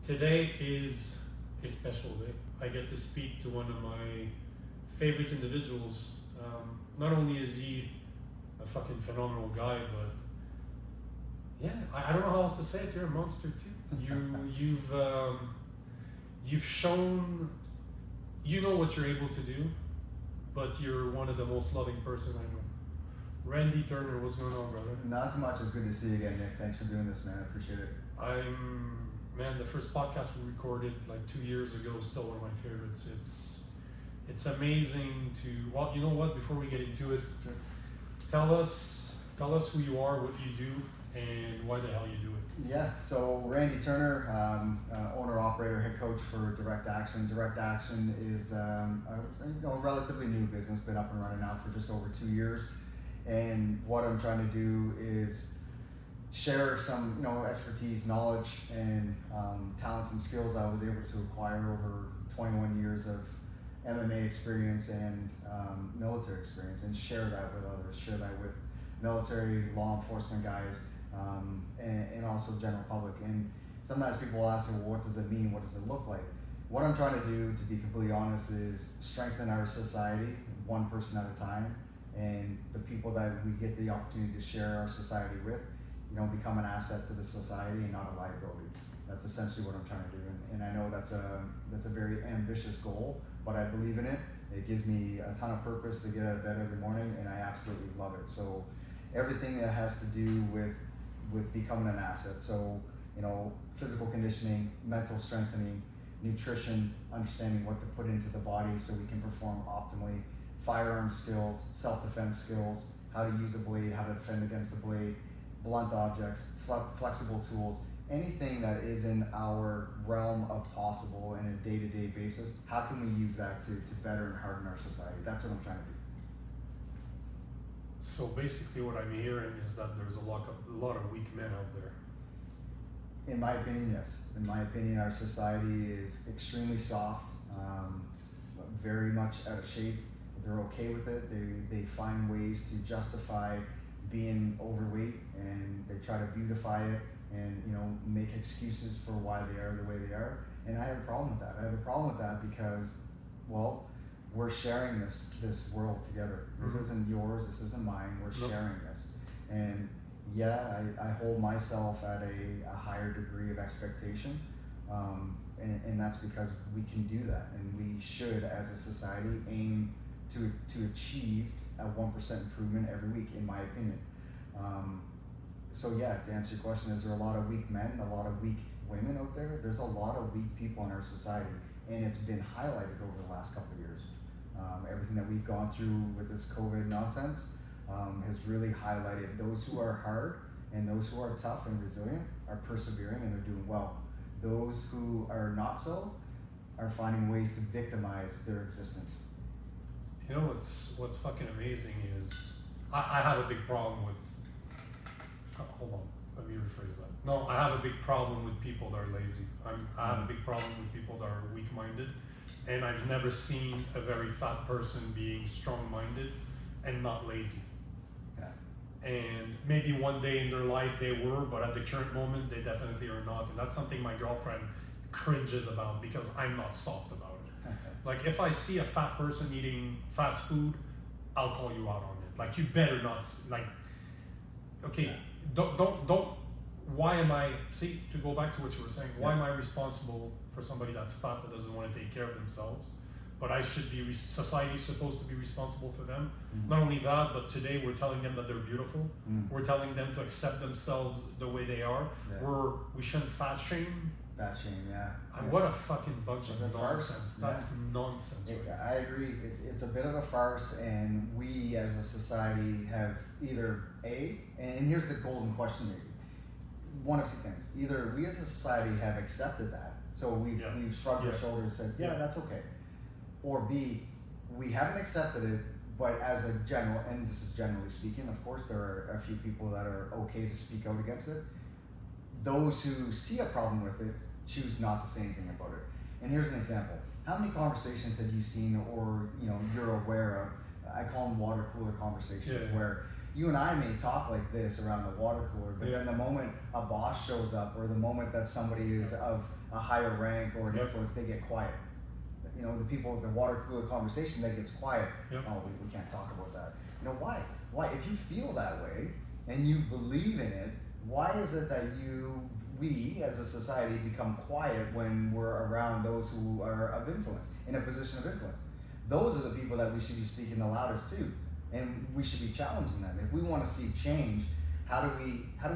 Today is a special day. I get to speak to one of my favorite individuals. Not only is he a fucking phenomenal guy, but yeah, I don't know how else to say it. You're a monster too. You've shown, you know what you're able to do, but you're one of the most loving person I know. Randy Turner, what's going on, brother? Not too much. It's good to see you again, Nick. Thanks for doing this, man. I appreciate it. Man, the first podcast we recorded like 2 years ago is still one of my favorites. It's amazing to, well, you know what, before we get into it, tell us who you are, what you do, and why the hell you do it. Yeah, so Randy Turner, owner, operator, head coach for Direct Action. Direct Action is a relatively new business, been up and running now for just over 2 years. And what I'm trying to do is share some expertise, knowledge, and talents and skills I was able to acquire over 21 years of MMA experience and military experience, and share that with others, share that with military, law enforcement guys, and also general public. And sometimes people ask me, well, what does it mean? What does it look like? What I'm trying to do, to be completely honest, is strengthen our society one person at a time, and the people that we get the opportunity to share our society with, become an asset to the society and not a liability. That's essentially what I'm trying to do, and I know that's a very ambitious goal, but I believe in it. It gives me a ton of purpose to get out of bed every morning, and I absolutely love it. So everything that has to do with becoming an asset. So physical conditioning, mental strengthening, nutrition, understanding what to put into the body so we can perform optimally, firearm skills, self-defense skills, how to use a blade, how to defend against the blade, blunt objects, flexible tools, anything that is in our realm of possible in a day-to-day basis. How can we use that to better and harden our society? That's what I'm trying to do. So basically what I'm hearing is that there's a lot of weak men out there. In my opinion, yes. In my opinion, our society is extremely soft, very much out of shape. They're okay with it. They find ways to justify being overweight, and they try to beautify it and make excuses for why they are the way they are. And I have a problem with that. I have a problem with that because, well, we're sharing this world together. This isn't yours, this isn't mine, we're sharing this. And yeah, I hold myself at a higher degree of expectation, and that's because we can do that, and we should, as a society, aim to achieve a 1% improvement every week, in my opinion. So yeah, to answer your question, is there a lot of weak men, a lot of weak women out there? There's a lot of weak people in our society, and it's been highlighted over the last couple of years. Everything that we've gone through with this COVID nonsense has really highlighted those who are hard and those who are tough and resilient are persevering and they're doing well. Those who are not so are finding ways to victimize their existence. You know what's fucking amazing is I have a big problem with. Hold on, let me rephrase that. No, I have a big problem with people that are lazy. I have a big problem with people that are weak-minded, and I've never seen a very fat person being strong-minded and not lazy. Yeah. And maybe one day in their life they were, but at the current moment they definitely are not. And that's something my girlfriend cringes about because I'm not soft about it. Like if I see a fat person eating fast food, I'll call you out on it. Like you better not, like, okay, don't, why am I, see, to go back to what you were saying, why am I responsible for somebody that's fat that doesn't want to take care of themselves? But I should be, society's supposed to be responsible for them. Not only that, but today we're telling them that they're beautiful. We're telling them to accept themselves the way they are. Yeah. We shouldn't fat shame. Fat shame, yeah. What a fucking bunch of It's a nonsense. farce. That's nonsense. I agree. It's a bit of a farce, and we as a society have either and here's the golden question maybe. One of two things. Either we as a society have accepted that, so we've shrugged our shoulders and said, that's okay. Or B, we haven't accepted it, but as a general, and this is generally speaking, of course, there are a few people that are okay to speak out against it. Those who see a problem with it choose not to say anything about it. And here's an example. How many conversations have you seen or you're aware of? I call them water cooler conversations where you and I may talk like this around the water cooler, but then the moment a boss shows up, or the moment that somebody is of a higher rank or an influence, they get quiet. You know, the people at the water cooler conversation, that gets quiet. Oh, we can't talk about that. You know, why? Why? If you feel that way and you believe in it, why is it that we as a society become quiet when we're around those who are of influence, in a position of influence? Those are the people that we should be speaking the loudest to, and we should be challenging them. If we want to see change, how do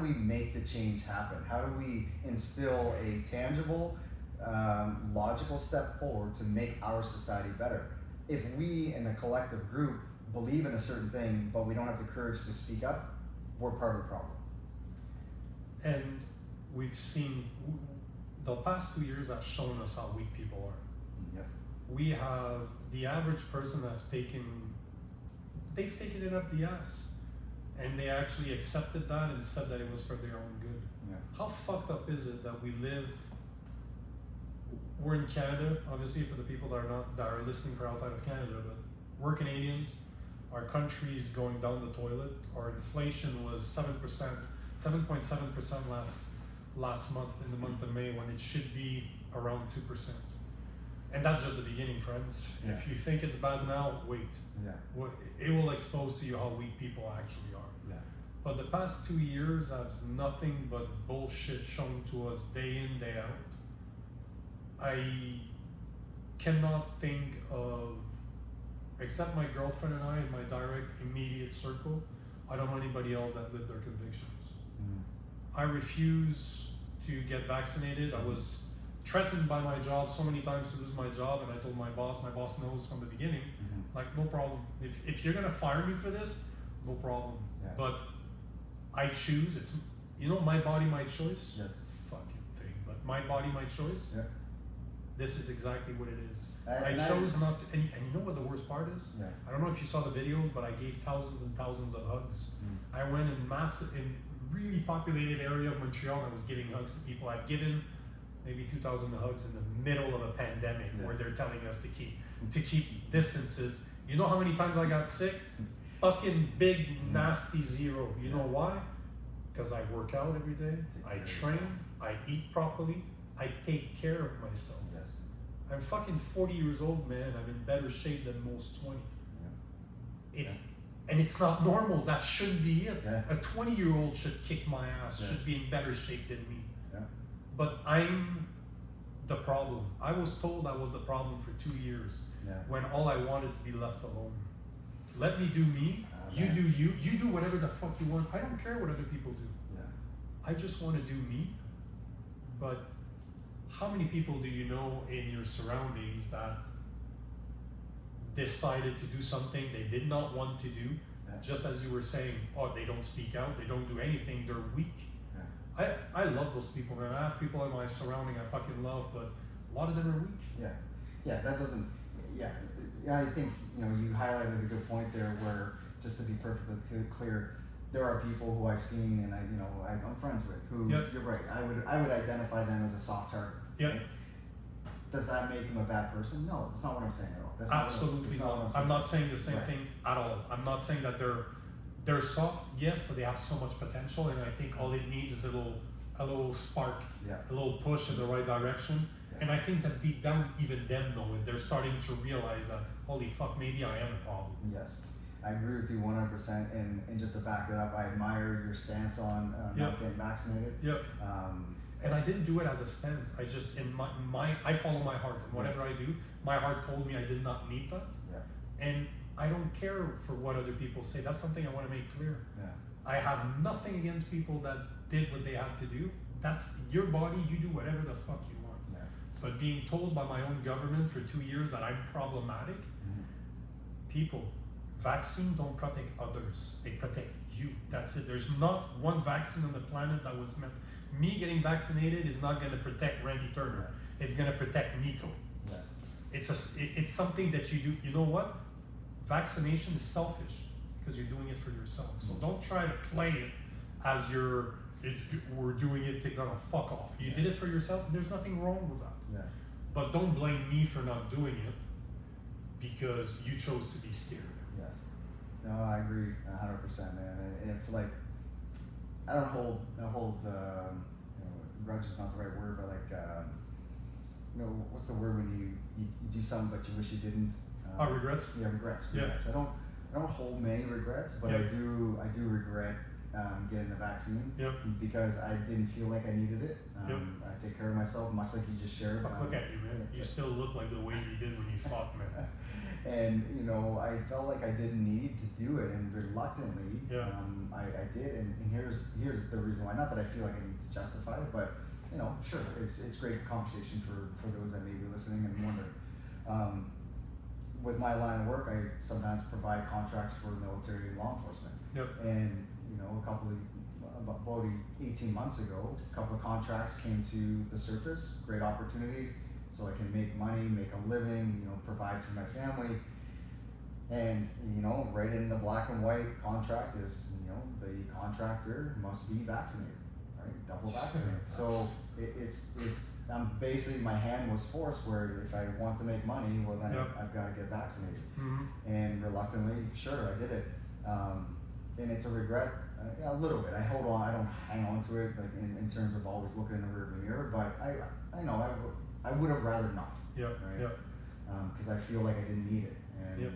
we make the change happen? How do we instill a tangible, logical step forward to make our society better? If we in a collective group believe in a certain thing, but we don't have the courage to speak up, we're part of the problem. And we've seen, the past 2 years have shown us how weak people are. Yep. We have, the average person they've taken it up the ass. And they actually accepted that and said that it was for their own good. Yeah. How fucked up is it that we're in Canada, obviously for the people that are listening for outside of Canada, but we're Canadians, our country is going down the toilet, our inflation was 7.7% last month, in the month of May, when it should be around 2%. And that's just the beginning, friends. Yeah. If you think it's bad now, wait. Yeah. It will expose to you how weak people actually are. Yeah. But the past 2 years has nothing but bullshit shown to us day in, day out. I cannot think of, except my girlfriend and I in my direct immediate circle, I don't know anybody else that lived their convictions. I refuse to get vaccinated. I was threatened by my job so many times to lose my job, and I told my boss knows from the beginning, like, no problem. If you're gonna fire me for this, no problem. Yeah. But I choose, it's, my body, my choice. Yes. Fucking thing, but my body, my choice. Yeah. This is exactly what it is. I chose not to, and you know what the worst part is? Yeah. I don't know if you saw the videos, but I gave thousands and thousands of hugs. I went in really populated area of Montreal, and I was giving hugs to people. I've given maybe 2,000 hugs in the middle of a pandemic, where they're telling us to keep distances. You know how many times I got sick? Fucking big nasty zero. You know why? Because I work out every day, I train, I eat properly, I take care of myself. Yes. I'm fucking 40 years old, man. I'm in better shape than most 20. And it's not normal. That shouldn't be it. Yeah. A 20-year-old should kick my ass, should be in better shape than me. Yeah. But I'm the problem. I was told I was the problem for 2 years, when all I wanted to be left alone. Let me do me, you do you, you do whatever the fuck you want. I don't care what other people do. I just want to do me. But how many people do you know in your surroundings that decided to do something they did not want to do, just as you were saying, they don't speak out, they don't do anything, they're weak. I love those people, man. I have people in my surrounding I fucking love, but a lot of them are weak. That doesn't, I think, you highlighted a good point there, where, just to be perfectly clear, there are people who I've seen and I'm friends with who, you're right, I would identify them as a soft target. Right? Does that make them a bad person? No, that's not what I'm saying at all. That's Absolutely not. I'm not saying the same thing at all. I'm not saying that they're soft, yes, but they have so much potential, and I think all it needs is a little spark, a little push in the right direction. And I think that deep down, even them know it. They're starting to realize that, holy fuck, maybe I am a problem. Yes, I agree with you 100%. And just to back it up, I admire your stance on not getting vaccinated. And I didn't do it as a stance. I just, I follow my heart, and whatever I do, my heart told me I did not need that. And I don't care for what other people say. That's something I want to make clear. I have nothing against people that did what they had to do. That's your body, you do whatever the fuck you want. But being told by my own government for 2 years that I'm problematic, people, vaccines don't protect others, they protect you. That's it. There's not one vaccine on the planet that was meant. Me getting vaccinated is not going to protect Randy Turner. It's going to protect Nico. It's something that you do. You know what? Vaccination is selfish because you're doing it for yourself. So don't try to play it as we're doing it to fuck off. You did it for yourself, and there's nothing wrong with that. But don't blame me for not doing it because you chose to be scared. No, I agree 100%, man. And if like, I don't hold, grudge is not the right word, but like, what's the word when you do something but you wish you didn't? Regrets? Yeah, regrets. Yeah. Regrets. I don't hold many regrets, but Yep. I do regret getting the vaccine. Yep. Because I didn't feel like I needed it. Yep. I take care of myself, much like you just shared. Look at you, man. You still look like the way you did when you fought, man. And I felt like I didn't need to do it, and reluctantly, Yeah. I did. And here's the reason why. Not that I feel like I need to justify it, but sure, it's great conversation for those that may be listening and wonder. With my line of work, I sometimes provide contracts for military and law enforcement. Yep. And about 18 months ago, a couple of contracts came to the surface. Great opportunities, so I can make money, make a living, provide for my family. And right in the black and white contract is the contractor must be vaccinated, right? Double vaccinated. So it's I'm basically, my hand was forced where if I want to make money, well then Yep. I've got to get vaccinated. Mm-hmm. And reluctantly, sure, I did it. And it's a regret, a little bit. I hold on, I don't hang on to it like in terms of always looking in the rearview mirror, but I know I would have rather not. Yep. Right? Yep. Because I feel like I didn't need it. And Yep.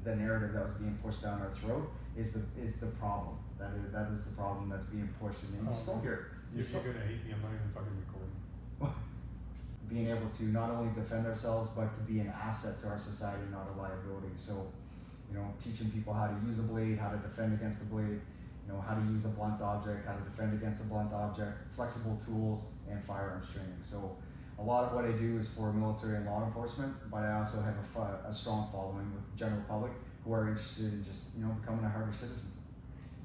the narrative that was being pushed down our throat is the problem. That is the problem that's being pushed, and you're still here. You're gonna hate me. I'm not even fucking recording. Being able to not only defend ourselves, but to be an asset to our society, not a liability. So, teaching people how to use a blade, how to defend against a blade, how to use a blunt object, how to defend against a blunt object, flexible tools, and firearms training. So, a lot of what I do is for military and law enforcement, but I also have a strong following with general public who are interested in just, becoming a harder citizen.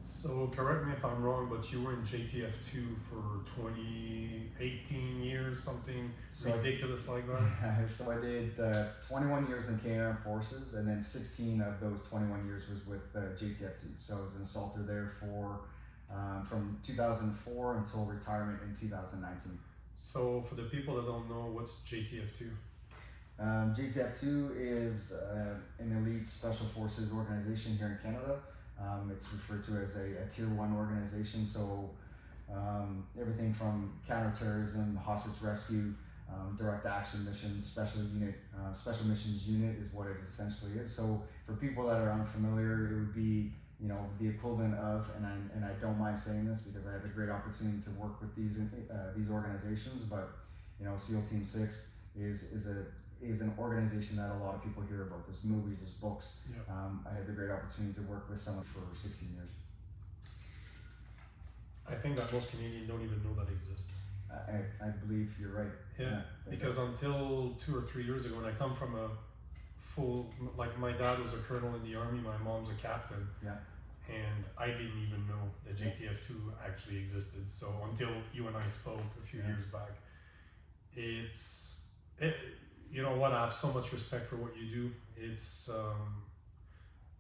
So correct me if I'm wrong, but you were in JTF2 for 18 years, something ridiculous like that? Yeah, so I did 21 years in Canadian Armed Forces, and then 16 of those 21 years was with JTF2. So I was an assaulter there for from 2004 until retirement in 2019. So for the people that don't know, what's JTF2? JTF2 is an elite special forces organization here in Canada. It's referred to as a tier 1 organization, so everything from counterterrorism, hostage rescue, direct action missions, special missions unit is what it essentially is. So for people that are unfamiliar, it would be the equivalent of, and I don't mind saying this because I had the great opportunity to work with these organizations, but SEAL Team 6 is an organization that a lot of people hear about. There's movies, there's books. Yep. I had the great opportunity to work with someone for 16 years. I think that most Canadians don't even know that exists. I believe you're right. Yeah, because until 2 or 3 years ago, and I come from a like my dad was a colonel in the army, my mom's a captain. Yeah. And I didn't even know that JTF2 actually existed. So until you and I spoke a few years back, you know what, I have so much respect for what you do. It's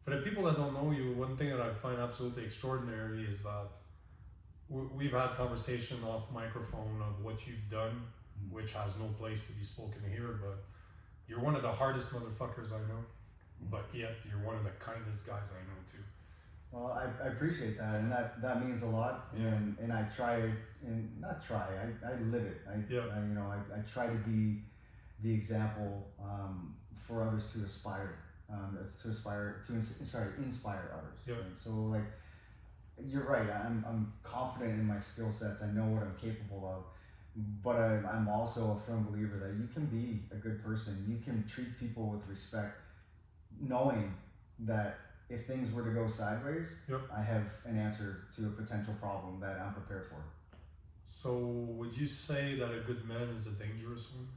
for the people that don't know you, one thing that I find absolutely extraordinary is that we've had conversation off microphone of what you've done, which has no place to be spoken here, but you're one of the hardest motherfuckers I know, but yet you're one of the kindest guys I know too. Well, I appreciate that, and that means a lot. Yeah. And I try, and not try, I live it. I try to be the example for others to inspire others. Yeah. Right? So like, you're right. I'm confident in my skill sets. I know what I'm capable of, but I'm also a firm believer that you can be a good person. You can treat people with respect, knowing that if things were to go sideways, Yep. I have an answer to a potential problem that I'm prepared for. So would you say that a good man is a dangerous one?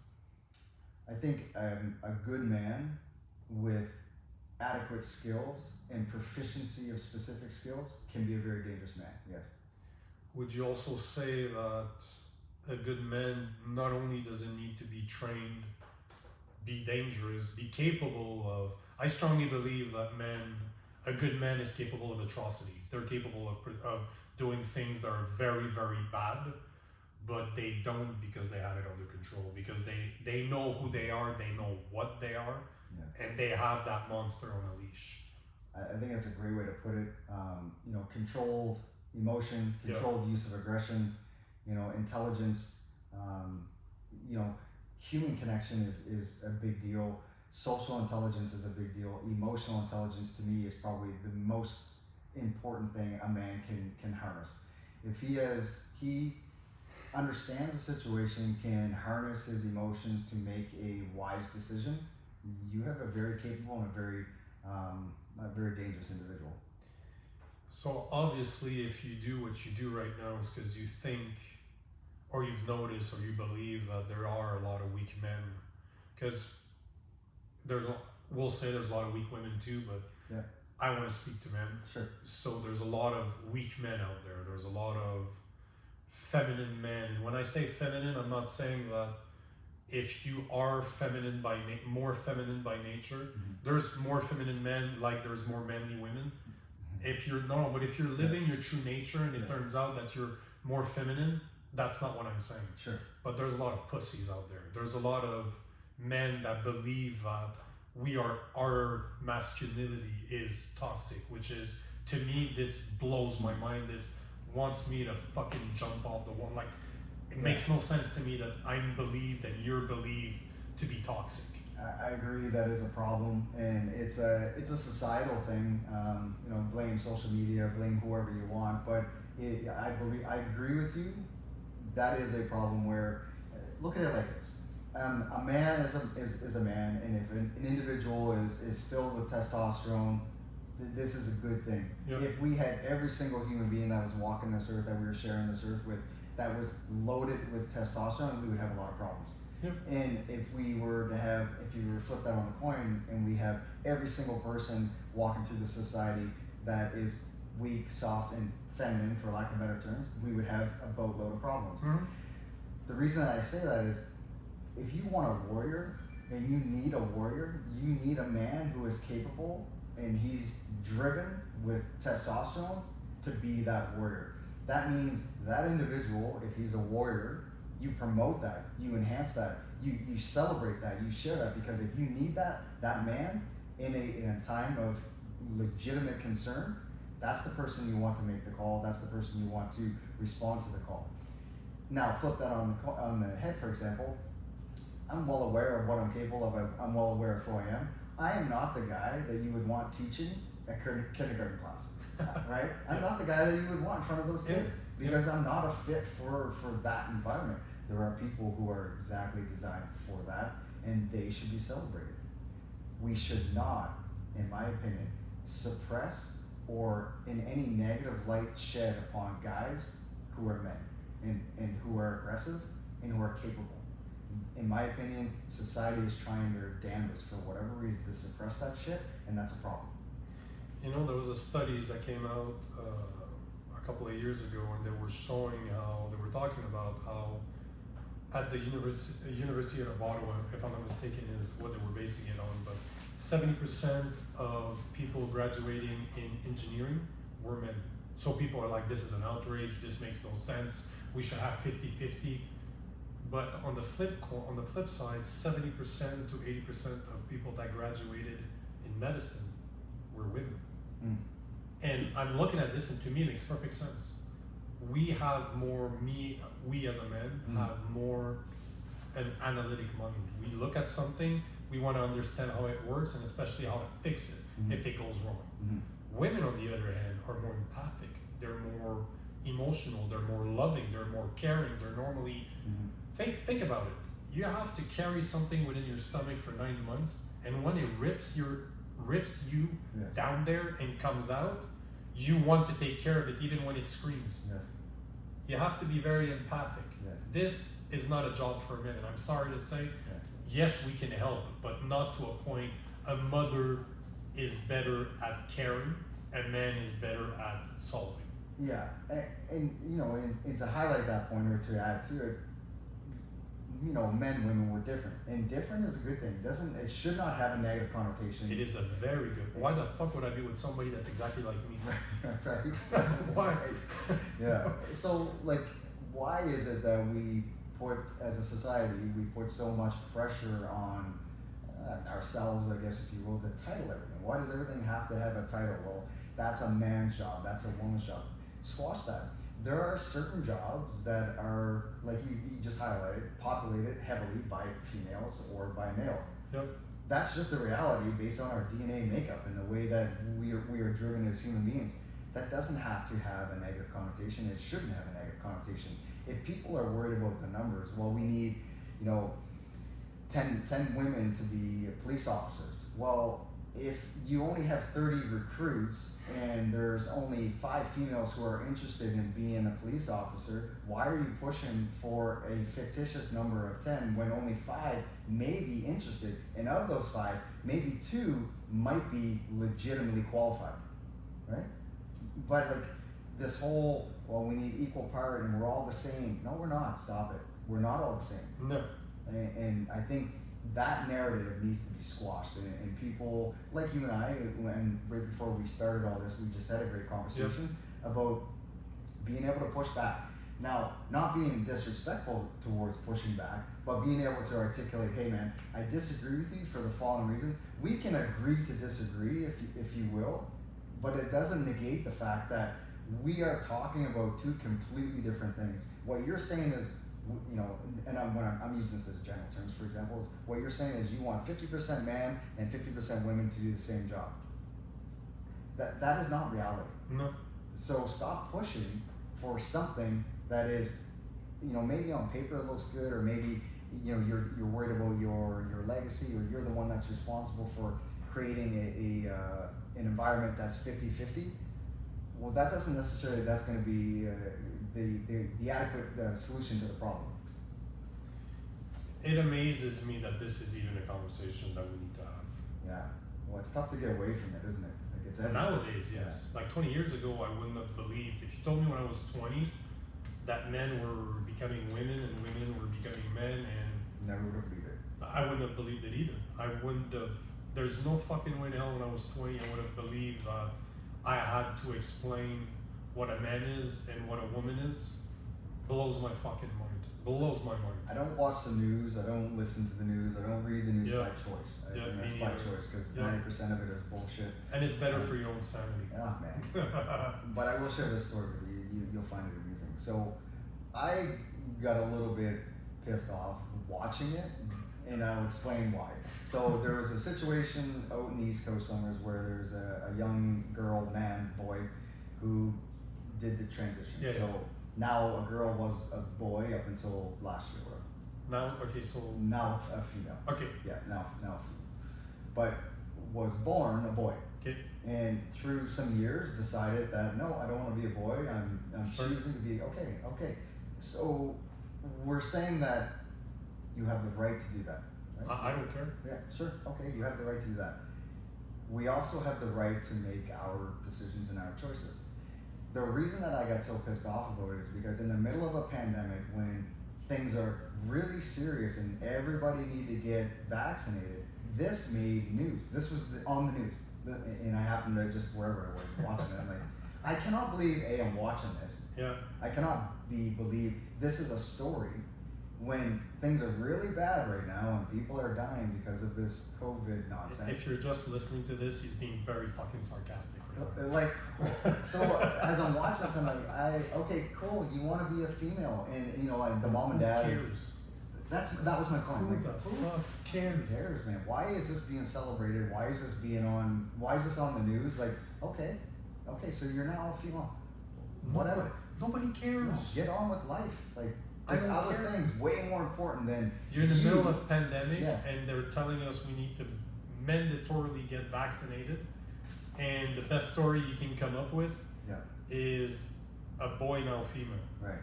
I think a good man with adequate skills and proficiency of specific skills can be a very dangerous man, yes. Would you also say that a good man not only doesn't need to be trained, be dangerous, be capable of, I strongly believe that a good man is capable of atrocities. They're capable of doing things that are very, very bad, but they don't because they have it under control, because they know who they are, they know what they are, Yeah. and they have that monster on a leash. I think that's a great way to put it. You know, controlled emotion, controlled use of aggression, you know, intelligence, you know, human connection is a big deal. Social intelligence is a big deal. Emotional intelligence to me is probably the most important thing a man can harness. If he understands the situation, can harness his emotions to make a wise decision, you have a very capable and a very dangerous individual. So obviously, if you do what you do right now, it's because you think, or you've noticed, or you believe that there are a lot of weak men. Because we'll say there's a lot of weak women too, but yeah. I want to speak to men. Sure. So there's a lot of weak men out there. There's a lot of feminine men. And when I say feminine, I'm not saying that if you are feminine more feminine by nature, mm-hmm. there's more feminine men like there's more manly women. Mm-hmm. But if you're living your true nature and it turns out that you're more feminine, that's not what I'm saying. Sure. But there's a lot of pussies out there. There's a lot of men that believe that our masculinity is toxic, which is, to me, this blows my mind. This wants me to fucking jump off the wall. Like, it makes no sense to me that I'm believed and you're believed to be toxic. I agree that is a problem, and it's a societal thing. You know, blame social media, blame whoever you want, but I agree with you. That is a problem where, look at it like this. A man is a man, and if an individual is filled with testosterone, this is a good thing. Yep. If we had every single human being that was walking this earth, that we were sharing this earth with, that was loaded with testosterone, we would have a lot of problems. Yep. And if you were to flip that on the coin, and we have every single person walking through the society that is weak, soft, and feminine, for lack of better terms, we would have a boatload of problems. Mm-hmm. The reason I say that is, if you want a warrior, and you need a warrior, you need a man who is capable and he's driven with testosterone to be that warrior. That means that individual, if he's a warrior, you promote that, you enhance that, you celebrate that, you share that, because if you need that man in a time of legitimate concern, that's the person you want to make the call, that's the person you want to respond to the call. Now flip that on the head, for example. I'm well aware of what I'm capable of, I'm well aware of who I am. I am not the guy that you would want teaching a kindergarten class, right? I'm not the guy that you would want in front of those kids, because I'm not a fit for that environment. There are people who are exactly designed for that, and they should be celebrated. We should not, in my opinion, suppress or in any negative light shed upon guys who are men and who are aggressive and who are capable. In my opinion, society is trying their damnedest for whatever reason to suppress that shit, and that's a problem. You know, there was a studies that came out a couple of years ago, and they were showing how they were talking about how at the University of Ottawa, if I'm not mistaken, is what they were basing it on, but 70% of people graduating in engineering were men. So people are like, this is an outrage, this makes no sense, we should have 50-50. But on the flip side, 70% to 80% of people that graduated in medicine were women. Mm. And I'm looking at this, and to me it makes perfect sense. We as a man have more an analytic mind. We look at something, we want to understand how it works, and especially how to fix it if it goes wrong. Women, on the other hand, are more empathic. They're more emotional, they're more loving, they're more caring, they're normally think about it. You have to carry something within your stomach for 9 months, and when it rips you down there and comes out, you want to take care of it even when it screams. Yes. You have to be very empathic. Yes. This is not a job for men, and I'm sorry to say, yes, we can help, but not to a point. A mother is better at caring, a man is better at solving. Yeah, and you know, and to highlight that point, or to add to it, you know, men, women, we're different, and different is a good thing. It should not have a negative connotation. It is a very good. Why the fuck would I be with somebody that's exactly like me? Right. Why? Yeah. So, like, why is it that we put, as a society, we put so much pressure on ourselves, I guess, if you will, to title everything. Why does everything have to have a title? Well, that's a man's job, that's a woman's job. Squash that. There are certain jobs that are, like you just highlighted, populated heavily by females or by males. Yep. That's just the reality based on our DNA makeup and the way that we are driven as human beings. That doesn't have to have a negative connotation. It shouldn't have a negative connotation. If people are worried about the numbers, well, we need, 10 women to be police officers. Well, if you only have 30 recruits and there's only 5 females who are interested in being a police officer, why are you pushing for a fictitious number of 10 when only 5 may be interested? And of those 5, maybe 2 might be legitimately qualified, right? But like this whole, well, we need equal part and we're all the same. No, we're not. Stop it. We're not all the same. No. And I think that narrative needs to be squashed. And people like you and I, when right before we started all this, we just had a great conversation about being able to push back. Now, not being disrespectful towards pushing back, but being able to articulate, hey man, I disagree with you for the following reasons. We can agree to disagree, if you will, but it doesn't negate the fact that we are talking about 2 completely different things. What you're saying is, and I'm using this as general terms, for example, is what you're saying is you want 50% man and 50% women to do the same job. That is not reality. No. So stop pushing for something that is, maybe on paper it looks good, or maybe you're worried about your legacy, or you're the one that's responsible for creating an environment that's 50-50. Well, that doesn't necessarily, that's going to be the adequate solution to the problem. It amazes me that this is even a conversation that we need to have. Yeah. Well, it's tough to get away from it, isn't it? Like it's nowadays, yes. Like 20 years ago, I wouldn't have believed, if you told me when I was 20 that men were becoming women and women were becoming men, and never would have believed it. I wouldn't have believed it either. I wouldn't have. There's no fucking way in hell when I was 20 I would have believed that I had to explain what a man is and what a woman is. Blows my fucking mind. Blows my mind. I don't watch the news. I don't listen to the news. I don't read the news by choice. And that's by choice, because 90% of it is bullshit. And it's better for your own sanity. Oh man. But I will share this story with you. You'll find it amusing. So I got a little bit pissed off watching it, and I'll explain why. So there was a situation out in the East Coast somewhere where there's a young girl, man, boy, who did the transition. So now a girl was a boy up until last year. Now, okay, so now a female. Okay. Yeah, now a female. But was born a boy. Okay. And through some years decided that no, I don't want to be a boy. I'm choosing to be okay. So we're saying that you have the right to do that. Right? I don't care. Yeah, sure. Okay, you have the right to do that. We also have the right to make our decisions and our choices. The reason that I got so pissed off about it is because in the middle of a pandemic, when things are really serious and everybody need to get vaccinated, this made news. This was on the news. And I happened to just wherever I was watching it, I'm like, I cannot believe I'm watching this. Yeah. I cannot believe this is a story when things are really bad right now and people are dying because of this COVID nonsense. If you're just listening to this, he's being very fucking sarcastic right now. Like, so as I'm watching this, I'm like, okay, cool, you want to be a female, and like the mom and dad that was my point. Who the fuck cares? Who cares, man? Why is this being celebrated? Why is this on the news? Like, okay, so you're now a female. Whatever. Nobody cares. No, get on with life. Like, there's other things way more important than you're in the middle of pandemic, and they're telling us we need to mandatorily get vaccinated, and the best story you can come up with is a boy now female. Right.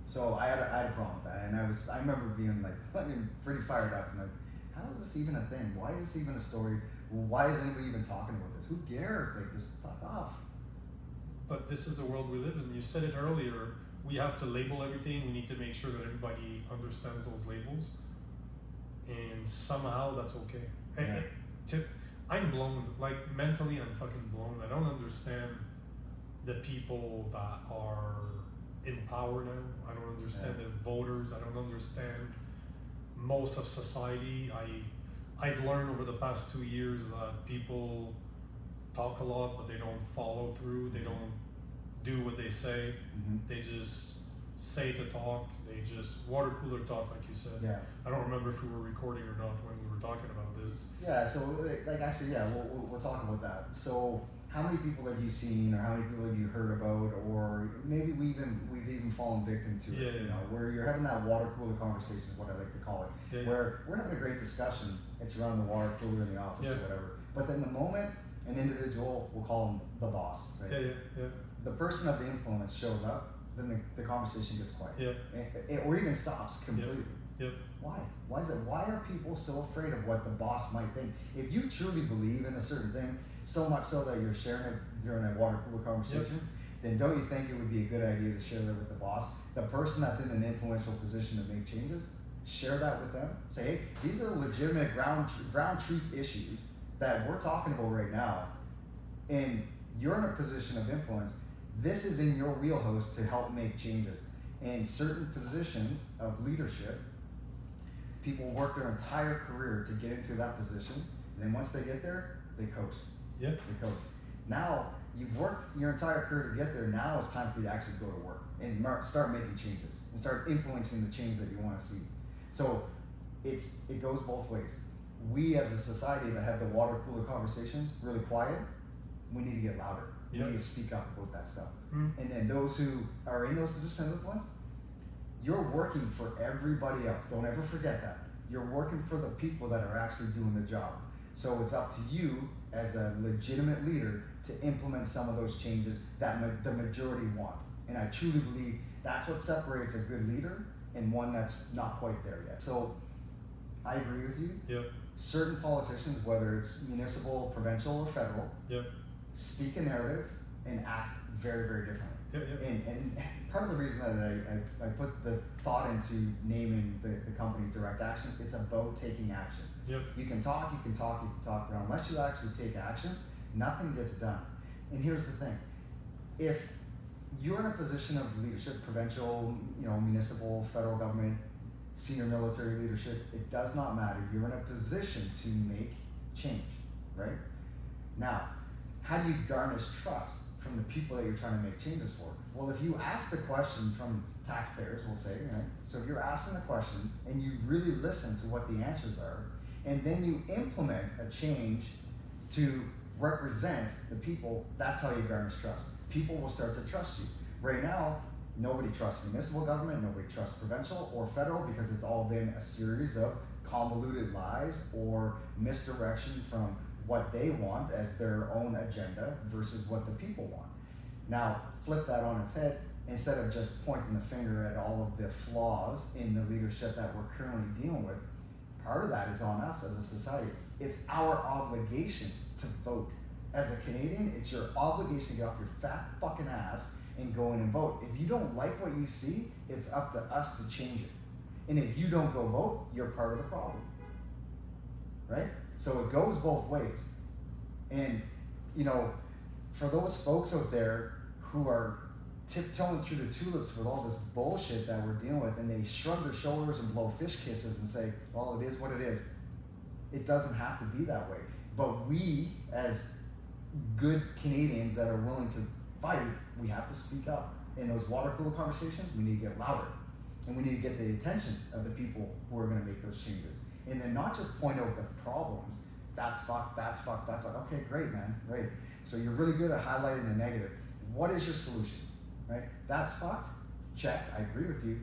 So I had a problem with that, and I remember being like, pretty fired up, and like, how is this even a thing? Why is this even a story? Why is anybody even talking about this? Who cares? Like, just fuck off. But this is the world we live in. You said it earlier. We have to label everything. We need to make sure that everybody understands those labels, and somehow that's okay. Yeah. I'm blown. Like, mentally, I'm fucking blown. I don't understand the people that are in power now. I don't understand the voters. I don't understand most of society. I've learned over the past 2 years that people talk a lot, but they don't follow through. They don't do what they say. They just say to talk. They just water cooler talk, like you said. Yeah. I don't remember if we were recording or not when we were talking about this. Yeah. So like actually, yeah, we'll talk about that. So how many people have you seen, or how many people have you heard about, or maybe we've even fallen victim to it. You know, where you're having that water cooler conversation is what I like to call it. Where we're having a great discussion. It's around the water cooler in the office or whatever. But then the moment an individual, we'll call him the boss, right? The person of the influence shows up, then the conversation gets quiet. Or even stops completely. Why? Why is it? Why are people so afraid of what the boss might think? If you truly believe in a certain thing, so much so that you're sharing it during a water cooler conversation, then don't you think it would be a good idea to share that with the boss? The person that's in an influential position to make changes, share that with them. Say, hey, these are legitimate ground truth issues that we're talking about right now, and you're in a position of influence. This is in your wheelhouse to help make changes. In certain positions of leadership, people work their entire career to get into that position, and then once they get there, they coast. They coast. Now, you've worked your entire career to get there. Now it's time for you to actually go to work and start making changes and start influencing the change that you want to see. So it goes both ways. We as a society that have the water cooler conversations really quiet, we need to get louder. We need to speak up about that stuff. And then those who are in those positions of influence, you're working for everybody else. Don't ever forget that. You're working for the people that are actually doing the job. So it's up to you as a legitimate leader to implement some of those changes that the majority want. And I truly believe that's what separates a good leader and one that's not quite there yet. So I agree with you. Certain politicians, whether it's municipal, provincial, or federal, speak a narrative and act very, very differently. And part of the reason that I put the thought into naming the company Direct Action, it's about taking action. You can talk, but unless you actually take action, nothing gets done. And here's the thing: if you're in a position of leadership, provincial, municipal, federal government, senior military leadership, it does not matter. You're in a position to make change, right? Now, how do you garnish trust from the people that you're trying to make changes for? Well, if you ask the question from taxpayers, we'll say, right? So if you're asking the question and you really listen to what the answers are, and then you implement a change to represent the people, that's how you garnish trust. People will start to trust you. Right now, nobody trusts municipal government, nobody trusts provincial or federal, because it's all been a series of convoluted lies or misdirection from what they want as their own agenda versus what the people want. Now, flip that on its head. Instead of just pointing the finger at all of the flaws in the leadership that we're currently dealing with, part of that is on us as a society. It's our obligation to vote. As a Canadian, it's your obligation to get off your fat fucking ass and go in and vote. If you don't like what you see, it's up to us to change it. And if you don't go vote, you're part of the problem, right? So it goes both ways. And, for those folks out there who are tiptoeing through the tulips with all this bullshit that we're dealing with, and they shrug their shoulders and blow fish kisses and say, well, it is what it is. It doesn't have to be that way. But we, as good Canadians that are willing to fight, we have to speak up. In those water cooler conversations, we need to get louder. And we need to get the attention of the people who are going to make those changes. And then not just point out the problems. That's fucked. Okay, great, man, great. So you're really good at highlighting the negative. What is your solution, right? That's fucked. Check, I agree with you.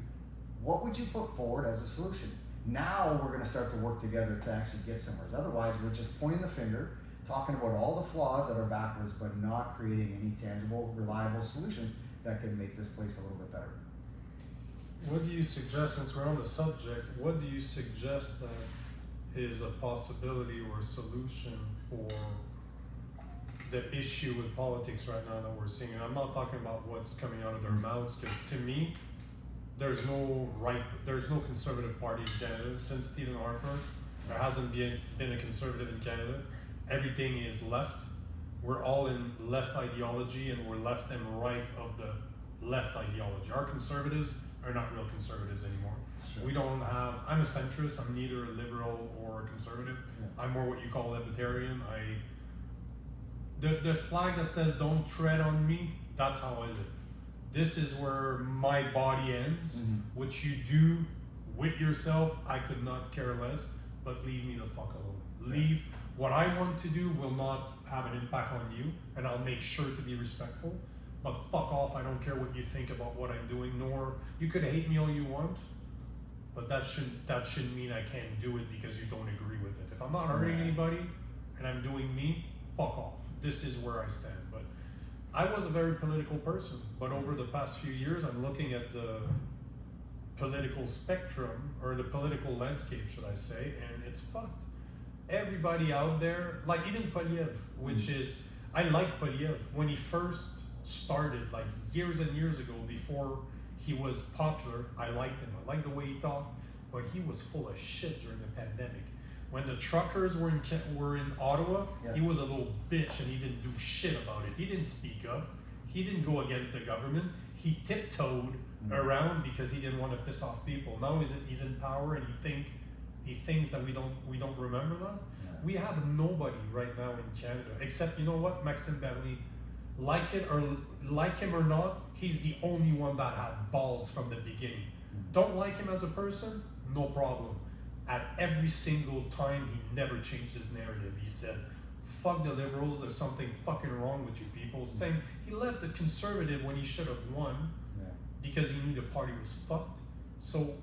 What would you put forward as a solution? Now we're going to start to work together to actually get somewhere. Otherwise, we're just pointing the finger, talking about all the flaws that are backwards, but not creating any tangible, reliable solutions that can make this place a little bit better. What do you suggest, since we're on the subject, what do you suggest that is a possibility or a solution for the issue with politics right now that we're seeing? And I'm not talking about what's coming out of their mouths, because to me, there's no conservative party in Canada. Since Stephen Harper, there hasn't been a conservative in Canada. Everything is left. We're all in left ideology, and we're left and right of the left ideology. Our conservatives are not real conservatives anymore. We don't have. I'm a centrist. I'm neither a liberal or a conservative. Yeah. I'm more what you call libertarian. The flag that says "Don't tread on me." That's how I live. This is where my body ends. Mm-hmm. What you do with yourself, I could not care less. But leave me the fuck alone. Leave. What I want to do will not have an impact on you, and I'll make sure to be respectful. But fuck off, I don't care what you think about what I'm doing, nor you could hate me all you want, but that shouldn't mean I can't do it because you don't agree with it. If I'm not hurting anybody and I'm doing me, fuck off. This is where I stand. But I was a very political person, but over the past few years I'm looking at the political spectrum, or the political landscape, should I say, and it's fucked. Everybody out there, like even Polyev, which is, I like Polyev when he first started, like years and years ago, before he was popular. I liked him. I liked the way he talked, but he was full of shit during the pandemic. When the truckers were in Ottawa, he was a little bitch and he didn't do shit about it. He didn't speak up. He didn't go against the government. He tiptoed around because he didn't want to piss off people. Now he's in power and he thinks that we don't remember that. We have nobody right now in Canada except, you know what, Maxime Bernier. Like him or not, he's the only one that had balls from the beginning. Don't like him as a person? No problem. At every single time, he never changed his narrative. He said, fuck the liberals, there's something fucking wrong with you people. Saying he left the conservative when he should have won because he knew the party was fucked. So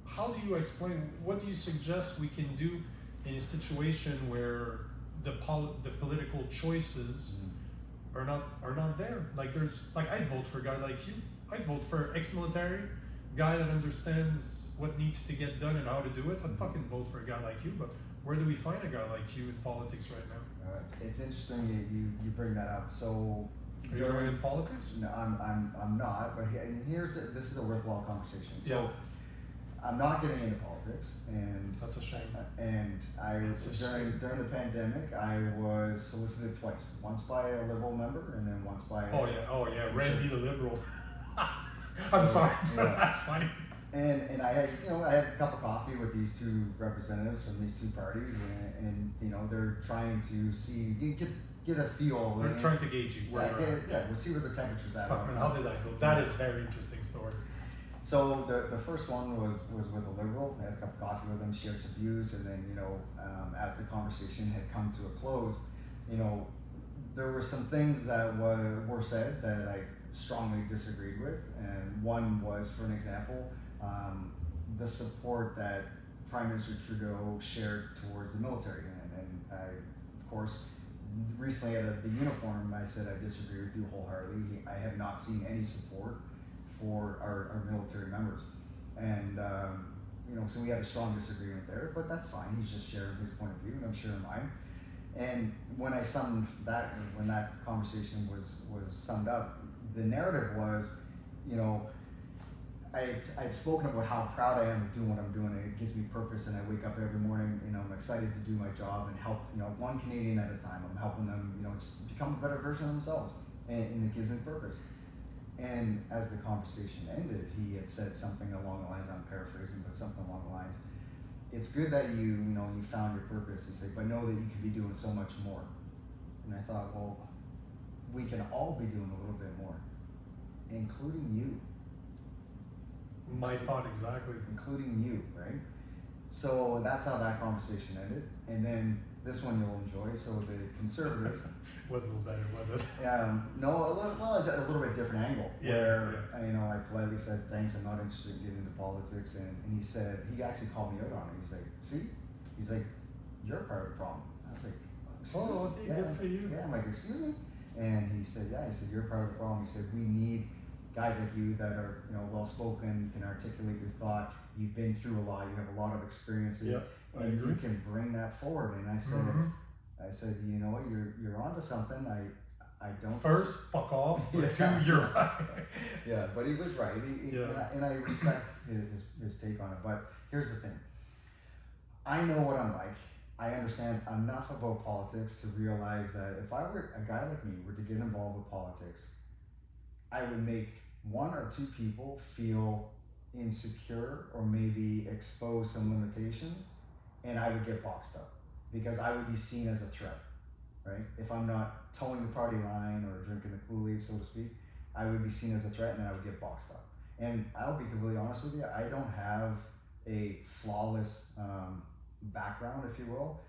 how do you explain, what do you suggest we can do in a situation where the political choices are not there? Like I'd vote for a guy like you. I'd vote for ex-military guy that understands what needs to get done and how to do it. I'd fucking vote for a guy like you. But where do we find a guy like you in politics right now? It's interesting you bring that up. So are you going in politics? No, I'm not. But this is a worthwhile conversation. So I'm not getting into politics, and that's a shame. And during the pandemic, I was solicited twice. Once by a Liberal member, and then once by Randy the Liberal. I'm sorry, but that's funny. And I had a cup of coffee with these two representatives from these two parties, and they're trying to see get a feel. They're trying to gauge you. We'll see where the temperature's at. Fuck man, how did that go? That is a very interesting story. So the first one was with a Liberal. I had a cup of coffee with them, shared some views, and then as the conversation had come to a close, there were some things that were said that I strongly disagreed with, and one was, for an example, the support that Prime Minister Trudeau shared towards the military, and I, of course, recently at the uniform, I said I disagree with you wholeheartedly. I have not seen any support for our military members, and so we had a strong disagreement there, but that's fine. He's just sharing his point of view, and I'm sharing mine. And when that conversation was summed up, the narrative was, I'd spoken about how proud I am of doing what I'm doing, and it gives me purpose, and I wake up every morning, I'm excited to do my job and help, one Canadian at a time. I'm helping them, just become a better version of themselves, and it gives me purpose. And as the conversation ended, he had said something along the lines, I'm paraphrasing, but something along the lines, it's good that you found your purpose. He said, but know that you could be doing so much more. And I thought, well, we can all be doing a little bit more, including you. My thought exactly. Including you, right? So that's how that conversation ended. And then this one you'll enjoy. So the conservative was a little better, was it? No, a little bit different angle. I politely said, thanks, I'm not interested in getting into politics. And he actually called me out on it. He's like, see? He's like, you're part of the problem. I was like, good for you. Yeah, I'm like, excuse me? And he said, you're part of the problem. He said, we need guys like you that are, well-spoken, you can articulate your thought, you've been through a lot, you have a lot of experiences, and you can bring that forward. And I said, you know what, you're onto something. I don't. First, fuck off. But two, you're right. Yeah, but he was right. And I respect his take on it. But here's the thing. I know what I'm like. I understand enough about politics to realize that if a guy like me were to get involved with politics, I would make one or two people feel insecure or maybe expose some limitations, and I would get boxed up because I would be seen as a threat, right? If I'm not towing the party line or drinking the Kool-Aid, so to speak, I would be seen as a threat, and then I would get boxed up. And I'll be completely honest with you, I don't have a flawless background, if you will.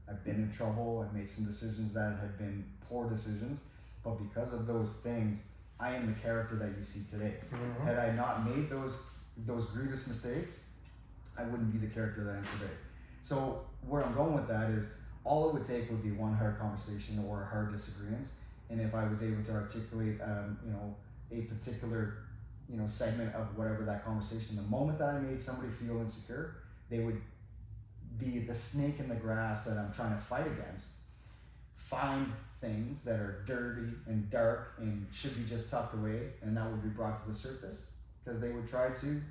I've been in trouble, I've made some decisions that have been poor decisions, but because of those things, I am the character that you see today. Mm-hmm. Had I not made those grievous mistakes, I wouldn't be the character that I am today. So where I'm going with that is, all it would take would be one hard conversation or a hard disagreement, and if I was able to articulate, a particular, segment of whatever that conversation, the moment that I made somebody feel insecure, they would be the snake in the grass that I'm trying to fight against, find things that are dirty and dark and should be just tucked away, and that would be brought to the surface because they would try to,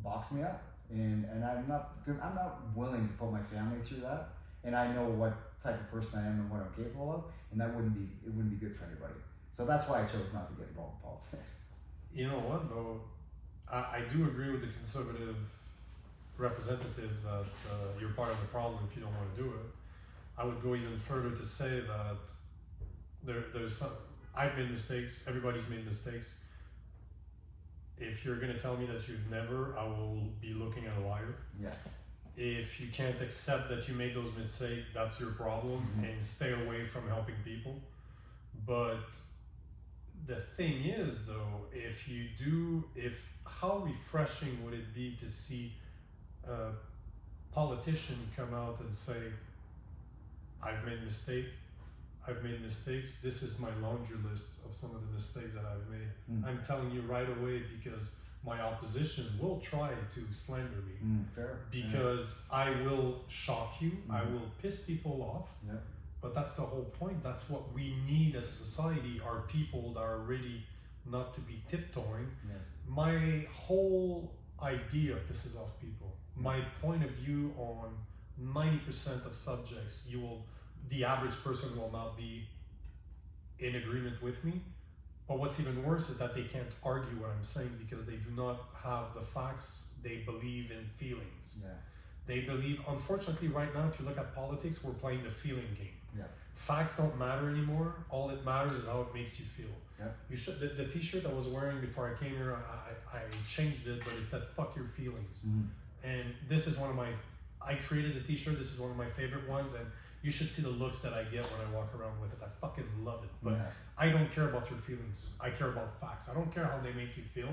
box me up, and I'm not willing to put my family through that, and I know what type of person I am and what I'm capable of, and it wouldn't be good for anybody. So that's why I chose not to get involved in politics. You know what though, I do agree with the conservative representative that you're part of the problem if you don't want to do it. I would go even further to say that there's some, I've made mistakes, everybody's made mistakes. If you're going to tell me that you've never, I will be looking at a liar. Yeah. If you can't accept that you made those mistakes, that's your problem, and stay away from helping people. But the thing is though, how refreshing would it be to see a politician come out and say, I've made mistakes, this is my laundry list of some of the mistakes that I've made. I'm telling you right away because my opposition will try to slander me. Fair. Because I will shock you, I will piss people off. Yeah. But that's the whole point. That's what we need as a society, are people that are ready not to be tiptoeing. Yes. My whole idea pisses off people. My point of view on 90% of subjects, the average person will not be in agreement with me. But what's even worse is that they can't argue what I'm saying because they do not have the facts. They believe in feelings. Yeah. They believe, unfortunately right now, if you look at politics, we're playing the feeling game. Yeah. Facts don't matter anymore. All that matters is how it makes you feel. Yeah. You should, the t-shirt I was wearing before I came here, I changed it, but it said fuck your feelings. And this is I created a t-shirt, this is one of my favorite ones, and you should see the looks that I get when I walk around with it. I fucking love it. But I don't care about your feelings. I care about facts. I don't care how they make you feel.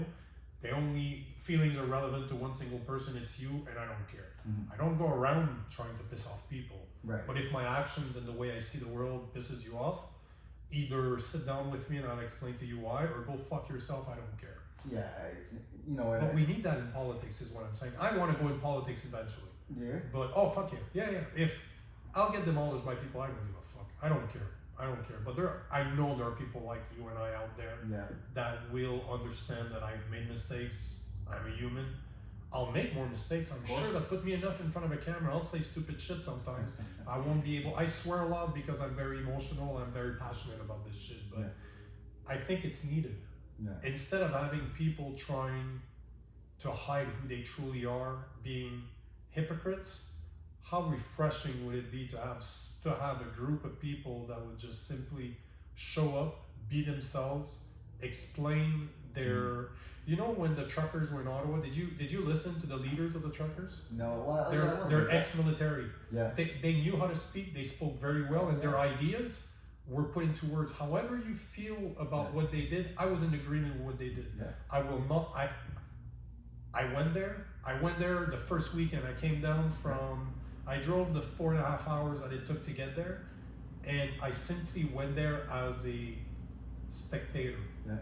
The only feelings are relevant to one single person, it's you, and I don't care. I don't go around trying to piss off people. Right. But if my actions and the way I see the world pisses you off, either sit down with me and I'll explain to you why, or go fuck yourself, I don't care. Yeah, But we need that in politics is what I'm saying. I want to go in politics eventually. Yeah. But fuck yeah. If I'll get demolished by people, I don't give a fuck. I don't care. But I know there are people like you and I out there that will understand that I've made mistakes. I'm a human. I'll make more mistakes. I'm sure that put me enough in front of a camera. I'll say stupid shit sometimes. I won't be able. I swear a lot because I'm very emotional. I'm very passionate about this shit. But I think it's needed. Yeah. Instead of having people trying to hide who they truly are, being hypocrites, how refreshing would it be to have a group of people that would just simply show up, be themselves, explain their. You know, when the truckers were in Ottawa, did you listen to the leaders of the truckers? No, well, they're ex-military. Yeah. They knew how to speak. They spoke very well, and their ideas were put into words. However you feel about what they did, I was in agreement with what they did. Yeah. I will not. I went there. I went there the first weekend. I came down from. I drove the 4.5 hours that it took to get there, and I simply went there as a spectator. Yeah.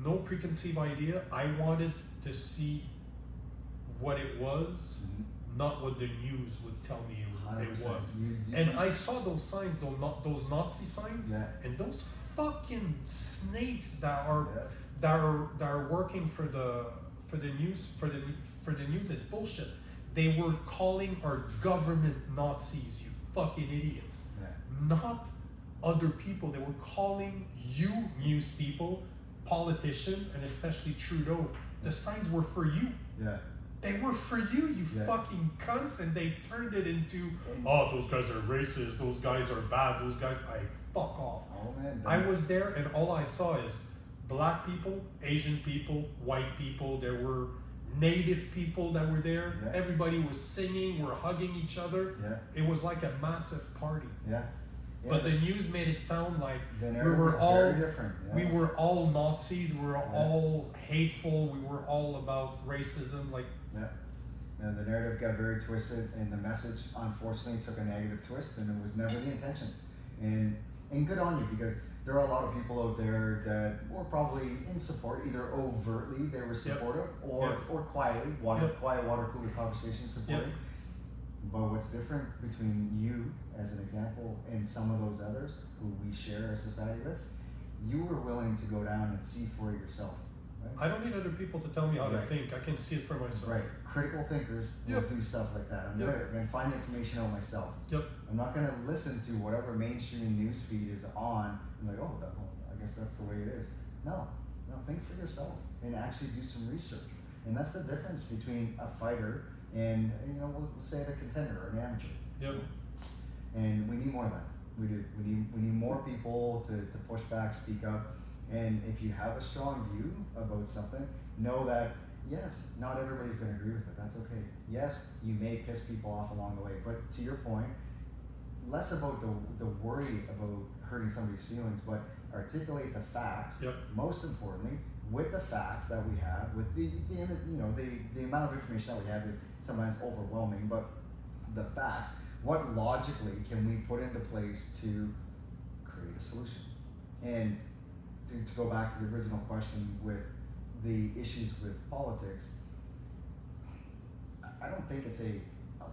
No preconceived idea. I wanted to see what it was, not what the news would tell me it was. And I saw those signs, those Nazi signs, and those fucking snakes that are working for the news. It's bullshit. They were calling our government Nazis, you fucking idiots. Not other people. They were calling you news people, politicians, and especially Trudeau, The signs were for you. Yeah. They were for you, you fucking cunts, and they turned it into, oh, those guys are racist, those guys are bad, those guys, fuck off. Oh man. I was there and all I saw is black people, Asian people, white people, there were native people that were there. Yeah. Everybody was singing, we're hugging each other. Yeah. It was like a massive party. Yeah. But the news made it sound like the we were all different. Yes. we were all Nazis, we were all hateful, we were all about racism, like the narrative got very twisted, and the message unfortunately took a negative twist, and it was never the intention. And good on you, because there are a lot of people out there that were probably in support, either overtly they were supportive, or quietly, quiet water cooler conversation supporting. But what's different between you, as an example, and some of those others who we share our society with, you were willing to go down and see for it yourself. Right? I don't need other people to tell me how to think. I can see it for myself. Right. Critical thinkers will do stuff like that. I'm gonna find information out myself. I'm not gonna listen to whatever mainstream news feed is on. I'm like, oh, I guess that's the way it is. No, think for yourself and actually do some research. And that's the difference between a fighter and, we'll say it, a contender or an amateur. And we need more of that. We do. We need more people to push back, speak up. And if you have a strong view about something, know that, yes, not everybody's going to agree with it. That's okay. Yes, you may piss people off along the way. But to your point, less about the worry about hurting somebody's feelings, but articulate the facts. Most importantly, with the facts that we have, with the amount of information that we have is sometimes overwhelming, but the facts, what logically can we put into place to create a solution? And to go back to the original question with the issues with politics, I don't think it's a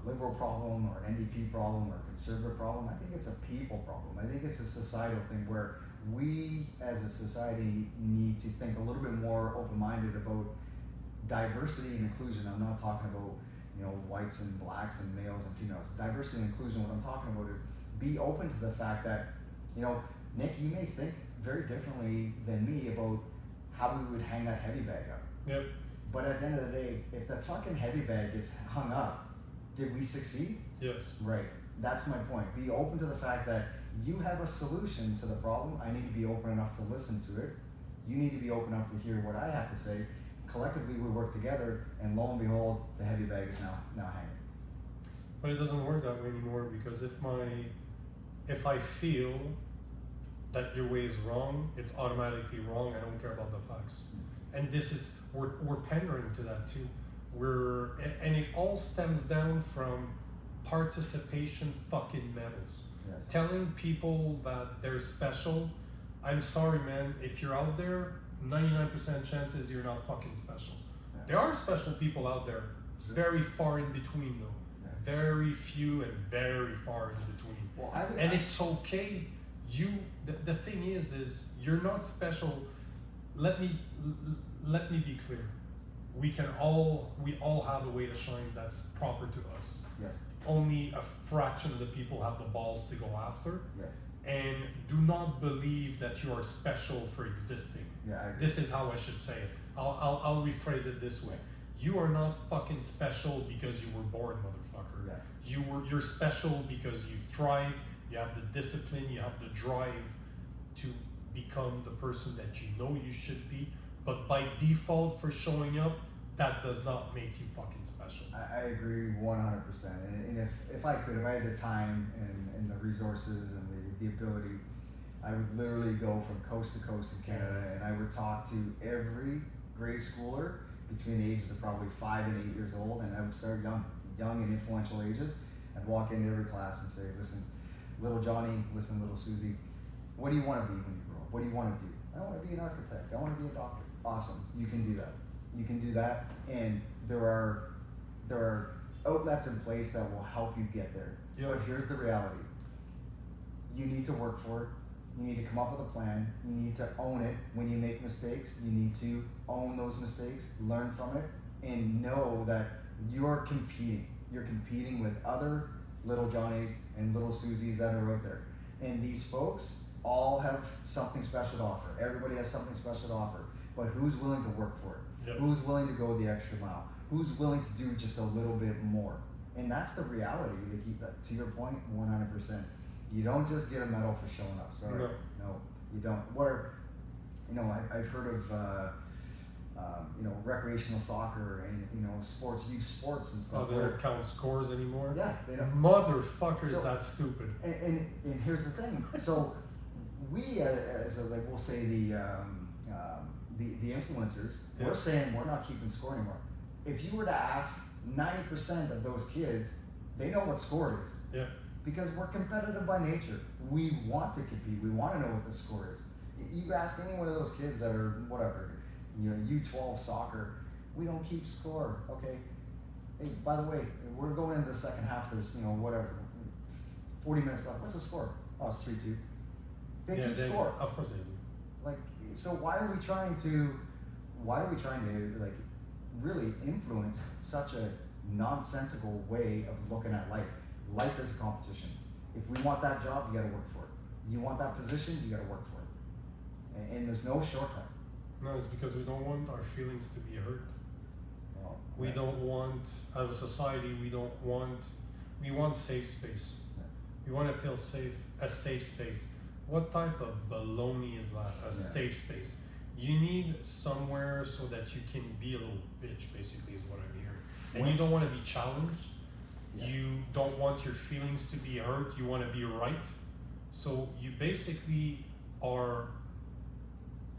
liberal problem or an NDP problem or a conservative problem. I think it's a people problem. I think it's a societal thing where we as a society need to think a little bit more open-minded about diversity and inclusion. I'm not talking about whites and blacks and males and females. Diversity and inclusion, what I'm talking about is be open to the fact that, Nick, you may think very differently than me about how we would hang that heavy bag up. But at the end of the day, if the fucking heavy bag gets hung up, did we succeed? Yes. Right. That's my point. Be open to the fact that you have a solution to the problem. I need to be open enough to listen to it. You need to be open enough to hear what I have to say. Collectively, we work together, and lo and behold, the heavy bag is now hanging. But it doesn't work that way anymore, because if I feel that your way is wrong, it's automatically wrong. I don't care about the facts. And this is, we're pandering to that too. And it all stems down from participation fucking medals. Yes. Telling people that they're special. I'm sorry, man, if you're out there, 99% chances you're not fucking special. There are special people out there, very far in between though. Very few and very far in between. And it's okay. The thing is you're not special. Let me be clear. We all have a way to shine that's proper to us. Yes. Only a fraction of the people have the balls to go after. Yes. And do not believe that you are special for existing. Yeah, I agree. This is how I should say it. I'll rephrase it this way. You are not fucking special because you were born, motherfucker. Yeah. You're special because you thrive, you have the discipline, you have the drive to become the person that you know you should be. But by default, for showing up, that does not make you fucking special. I agree 100%. And if I could, if I had the time and the resources and the ability, I would literally go from coast to coast in Canada, and I would talk to every grade schooler between the ages of probably 5 and 8 years old, and I would start young and influential ages. I'd walk into every class and say, listen, little Johnny, listen, little Susie, what do you want to be when you grow up? What do you want to do? I want to be an architect. I want to be a doctor. Awesome. You can do that. You can do that, and there are outlets in place that will help you get there. But here's the reality. You need to work for it. You need to come up with a plan. You need to own it. When you make mistakes, you need to own those mistakes, learn from it, and know that you're competing. You're competing with other little Johnnies and little Susies that are out there. And these folks all have something special to offer. Everybody has something special to offer. But who's willing to work for it? Yep. Who's willing to go the extra mile? Who's willing to do just a little bit more? And that's the reality. They keep that, to your point, 100%. You don't just get a medal for showing up. Sorry, no, you don't. Where, I've heard of, recreational soccer and sports, youth sports and stuff. Oh, they don't count scores anymore. Yeah, they don't. Motherfuckers, So, that's stupid. And here's the thing. So we, we'll say the influencers, we're saying we're not keeping score anymore. If you were to ask 90% of those kids, they know what score is. Yeah. Because we're competitive by nature. We want to compete. We want to know what the score is. You ask any one of those kids that are whatever, U12 soccer, we don't keep score. Okay. Hey, by the way, we're going into the second half. There's 40 minutes left. What's the score? Oh, it's 3-2. They keep score. Of course they do. Like, so why are we trying to like really influence such a nonsensical way of looking at life? Life is a competition. If we want that job, you got to work for it. You want that position, you got to work for it. And there's no shortcut. No, it's because we don't want our feelings to be hurt. Well, We don't want, as a society, we want safe space. Yeah. We want to feel safe, a safe space. What type of baloney is that, a safe space? You need somewhere so that you can be a little bitch, basically, is what I'm hearing. And you don't want to be challenged. Yeah. You don't want your feelings to be hurt. You want to be right. So you basically are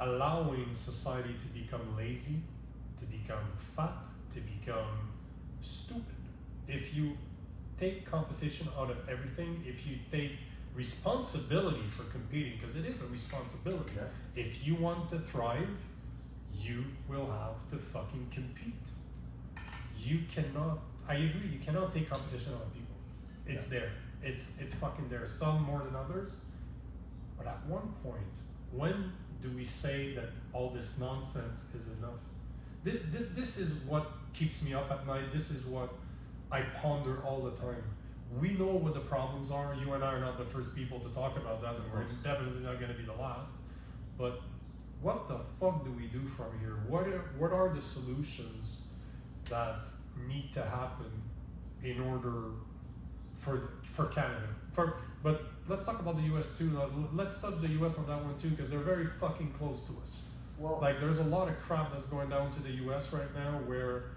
allowing society to become lazy, to become fat, to become stupid. If you take competition out of everything, if you take responsibility for competing, because it is a responsibility. Yeah. If you want to thrive, you will have to fucking compete. You cannot, I agree, you cannot take competition out of people. It's there. It's fucking there. Some more than others. But at one point, when do we say that all this nonsense is enough? This is what keeps me up at night. This is what I ponder all the time. We know what the problems are. You and I are not the first people to talk about that, and we're definitely not going to be the last. But what the fuck do we do from here? What are the solutions that need to happen in order for Canada? But let's talk about the US too. Let's touch the US on that one too, because they're very fucking close to us. Well, Like, there's a lot of crap that's going down to the US right now, where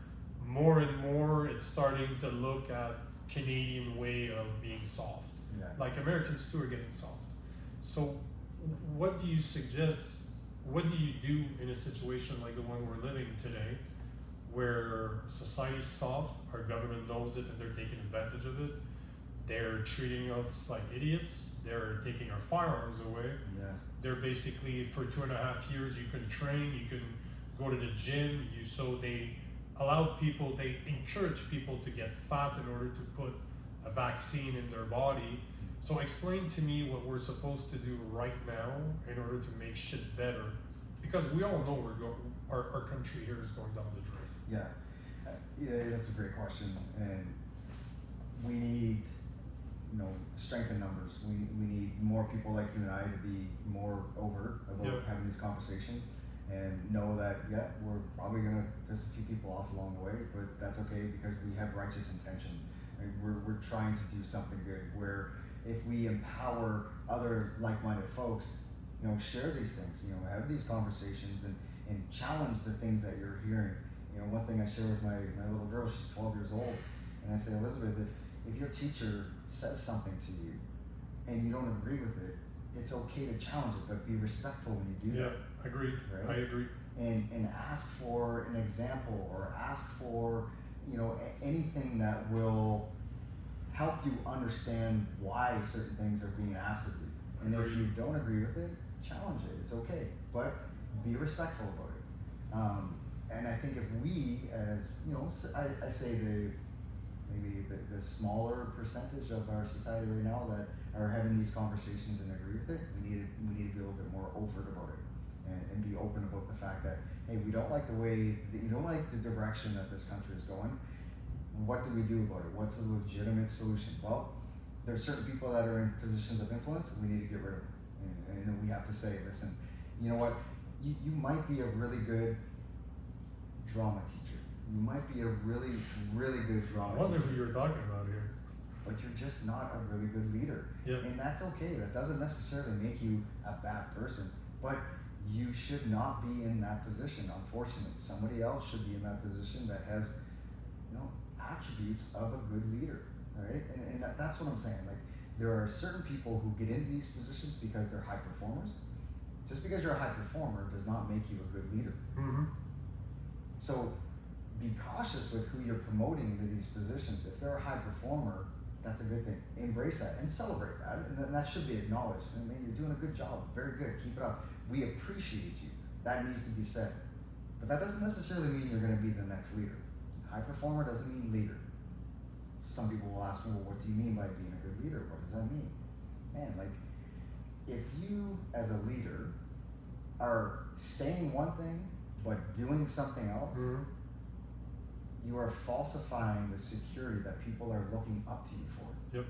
more and more it's starting to look at Canadian way of being soft. yeah. Like, Americans too are getting soft. So what do you suggest? What do you do in a situation like the one we're living today, where society's soft, our government knows it, and they're taking advantage of it? They're treating us like idiots. They're taking our firearms away. Yeah. They're basically, for 2.5 years, you can train, you can go to the gym. So they encourage people to get fat in order to put a vaccine in their body. So explain to me what we're supposed to do right now in order to make shit better, because we all know our country here is going down the drain. Yeah, that's a great question, and we need strength in numbers. We need more people like you and I to be more overt about having these conversations, and know that we're probably gonna piss a few people off along the way, but that's okay, because we have righteous intention. And we're trying to do something good, where if we empower other like-minded folks, share these things, have these conversations, and challenge the things that you're hearing. One thing I share with my little girl, she's 12 years old, and I say, Elizabeth, if your teacher says something to you and you don't agree with it, it's okay to challenge it, but be respectful when you do that. Yeah, agreed. Right? I agree. And ask for an example, or ask for anything that will help you understand why certain things are being asked of you. And if you don't agree with it, challenge it. It's okay, but be respectful about it. And I think if we, as I say maybe the smaller percentage of our society right now that are having these conversations and agree with it, we need to be a little bit more overt about it, and be open about the fact that, hey, we don't like the direction that this country is going. What do we do about it? What's the legitimate solution? Well, there's certain people that are in positions of influence, and we need to get rid of them. And we have to say, listen, you know what? You might be a really good drama teacher. You might be a really, really good drama I wonder teacher. who you're talking about here. But you're just not a really good leader. Yep. And that's okay. That doesn't necessarily make you a bad person. But you should not be in that position, unfortunately. Somebody else should be in that position that has, attributes of a good leader. Right? And that's what I'm saying. Like, there are certain people who get into these positions because they're high performers. Just because you're a high performer does not make you a good leader. Mm-hmm. So be cautious with who you're promoting into these positions. If they're a high performer, that's a good thing. Embrace that and celebrate that, and that should be acknowledged. I mean, you're doing a good job, very good, keep it up. We appreciate you. That needs to be said. But that doesn't necessarily mean you're going to be the next leader. High performer doesn't mean leader. Some people will ask me, well, what do you mean by being a good leader? What does that mean? Man, like, if you as a leader are saying one thing but doing something else, Mm-hmm. you are falsifying the security that people are looking up to you for. Yep.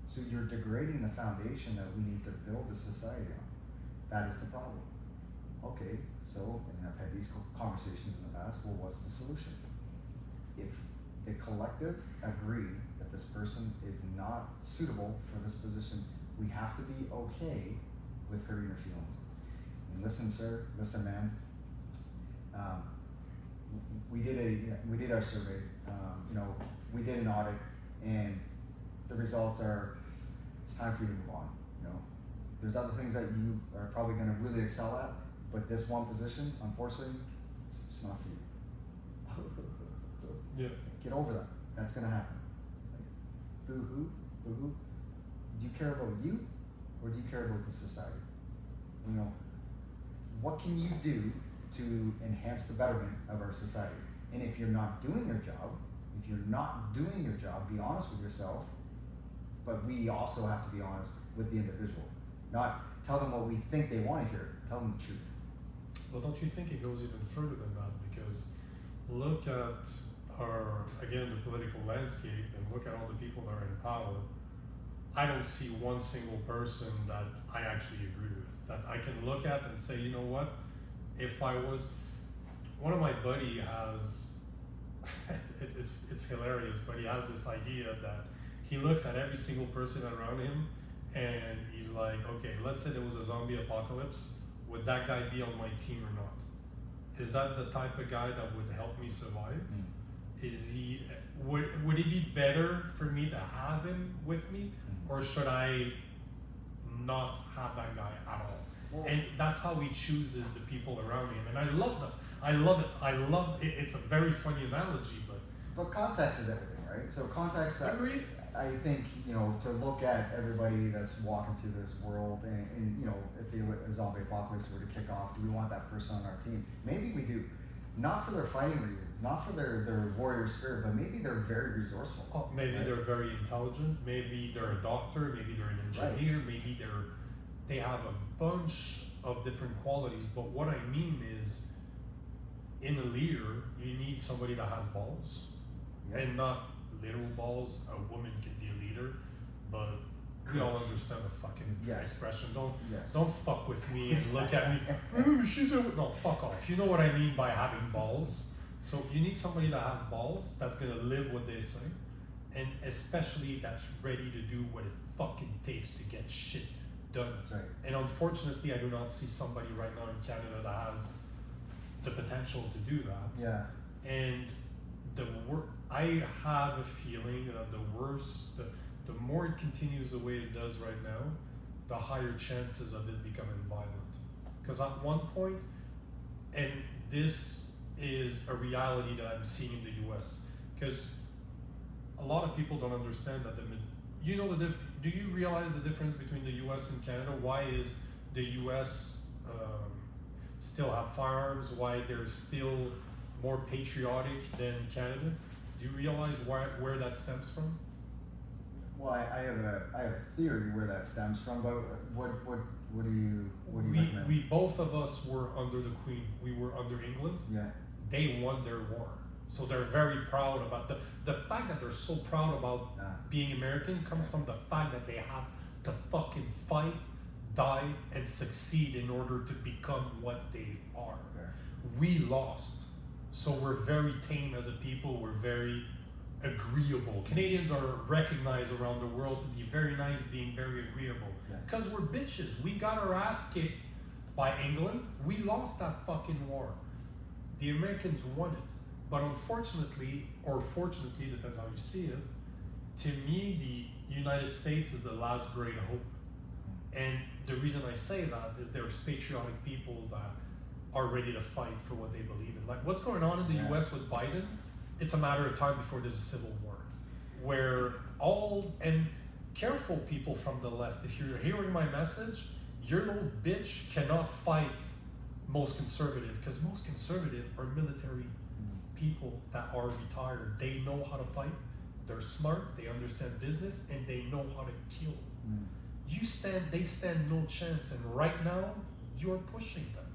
So you're degrading the foundation that we need to build the society on. That is the problem. Okay, so, and I've had these conversations in the past, well, what's the solution? If the collective agree that this person is not suitable for this position, we have to be okay with hurting their feelings. And listen, sir, listen, ma'am. We did our survey. We did an audit, and the results are, it's time for you to move on. There's other things that you are probably going to really excel at, but this one position, unfortunately, it's not for you. Yeah. Get over that. That's going to happen. Boo-hoo, boo-hoo. Do you care about you, or do you care about the society? What can you do to enhance the betterment of our society? And if you're not doing your job, be honest with yourself, but we also have to be honest with the individual. Not tell them what we think they want to hear, tell them the truth. Well, don't you think it goes even further than that? Because look at the political landscape, and look at all the people that are in power. I don't see one single person that I actually agree with, that I can look at and say, you know what, if I was, one of my buddy has, it's hilarious, but he has this idea that he looks at every single person around him and he's like, okay, let's say there was a zombie apocalypse, would that guy be on my team or not? Is that the type of guy that would help me survive? Is he, would it be better for me to have him with me, or should I not have that guy at all? Well, And that's how he chooses the people around him, and I love that. I love it. It's a very funny analogy, but context is everything, right? So context, Agreed. I think, to look at everybody that's walking through this world, and if the zombie apocalypse were to kick off, do we want that person on our team? Maybe we do. Not for their fighting reasons, not for their warrior spirit, but maybe they're very resourceful. Oh, maybe right? they're very intelligent. Maybe they're a doctor. Maybe they're an engineer. Maybe they have a bunch of different qualities. But what I mean is, in a leader, you need somebody that has balls, and not literal balls. A woman can be a leader, but we all understand the fucking expression. Don't fuck with me and look at me. Ooh, no, fuck off. You know what I mean by having balls. So you need somebody that has balls, that's gonna live what they say, and especially that's ready to do what it fucking takes to get shit done. That's right. And unfortunately, I do not see somebody right now in Canada that has the potential to do that. Yeah. And I have a feeling that the more it continues the way it does right now, the higher chances of it becoming violent. Because at one point, and this is a reality that I'm seeing in the US, because a lot of people don't understand that do you realize the difference between the US and Canada? Why is the US still have firearms? Why they're still more patriotic than Canada? Do you realize where that stems from? Well, I have a theory where that stems from, but what do you recommend? We both of us were under the Queen. We were under England. Yeah. They won their war, so they're very proud about the fact that they're so proud about being American comes from the fact that they had to fucking fight, die, and succeed in order to become what they are. Okay. We lost, So we're very tame as a people. We're very agreeable. Canadians are recognized around the world to be very nice, being very agreeable. Yes. Because we're bitches. We got our ass kicked by England. We lost that fucking war. The Americans won it. But unfortunately, or fortunately, depends how you see it, to me, the United States is the last great hope. And the reason I say that is there's patriotic people that are ready to fight for what they believe in. Like what's going on in the US with Biden, it's a matter of time before there's a civil war. Where and careful people from the left, if you're hearing my message, your little bitch cannot fight most conservative, because most conservative are military people that are retired. They know how to fight, they're smart, they understand business, and they know how to kill. They stand no chance, and right now you're pushing them.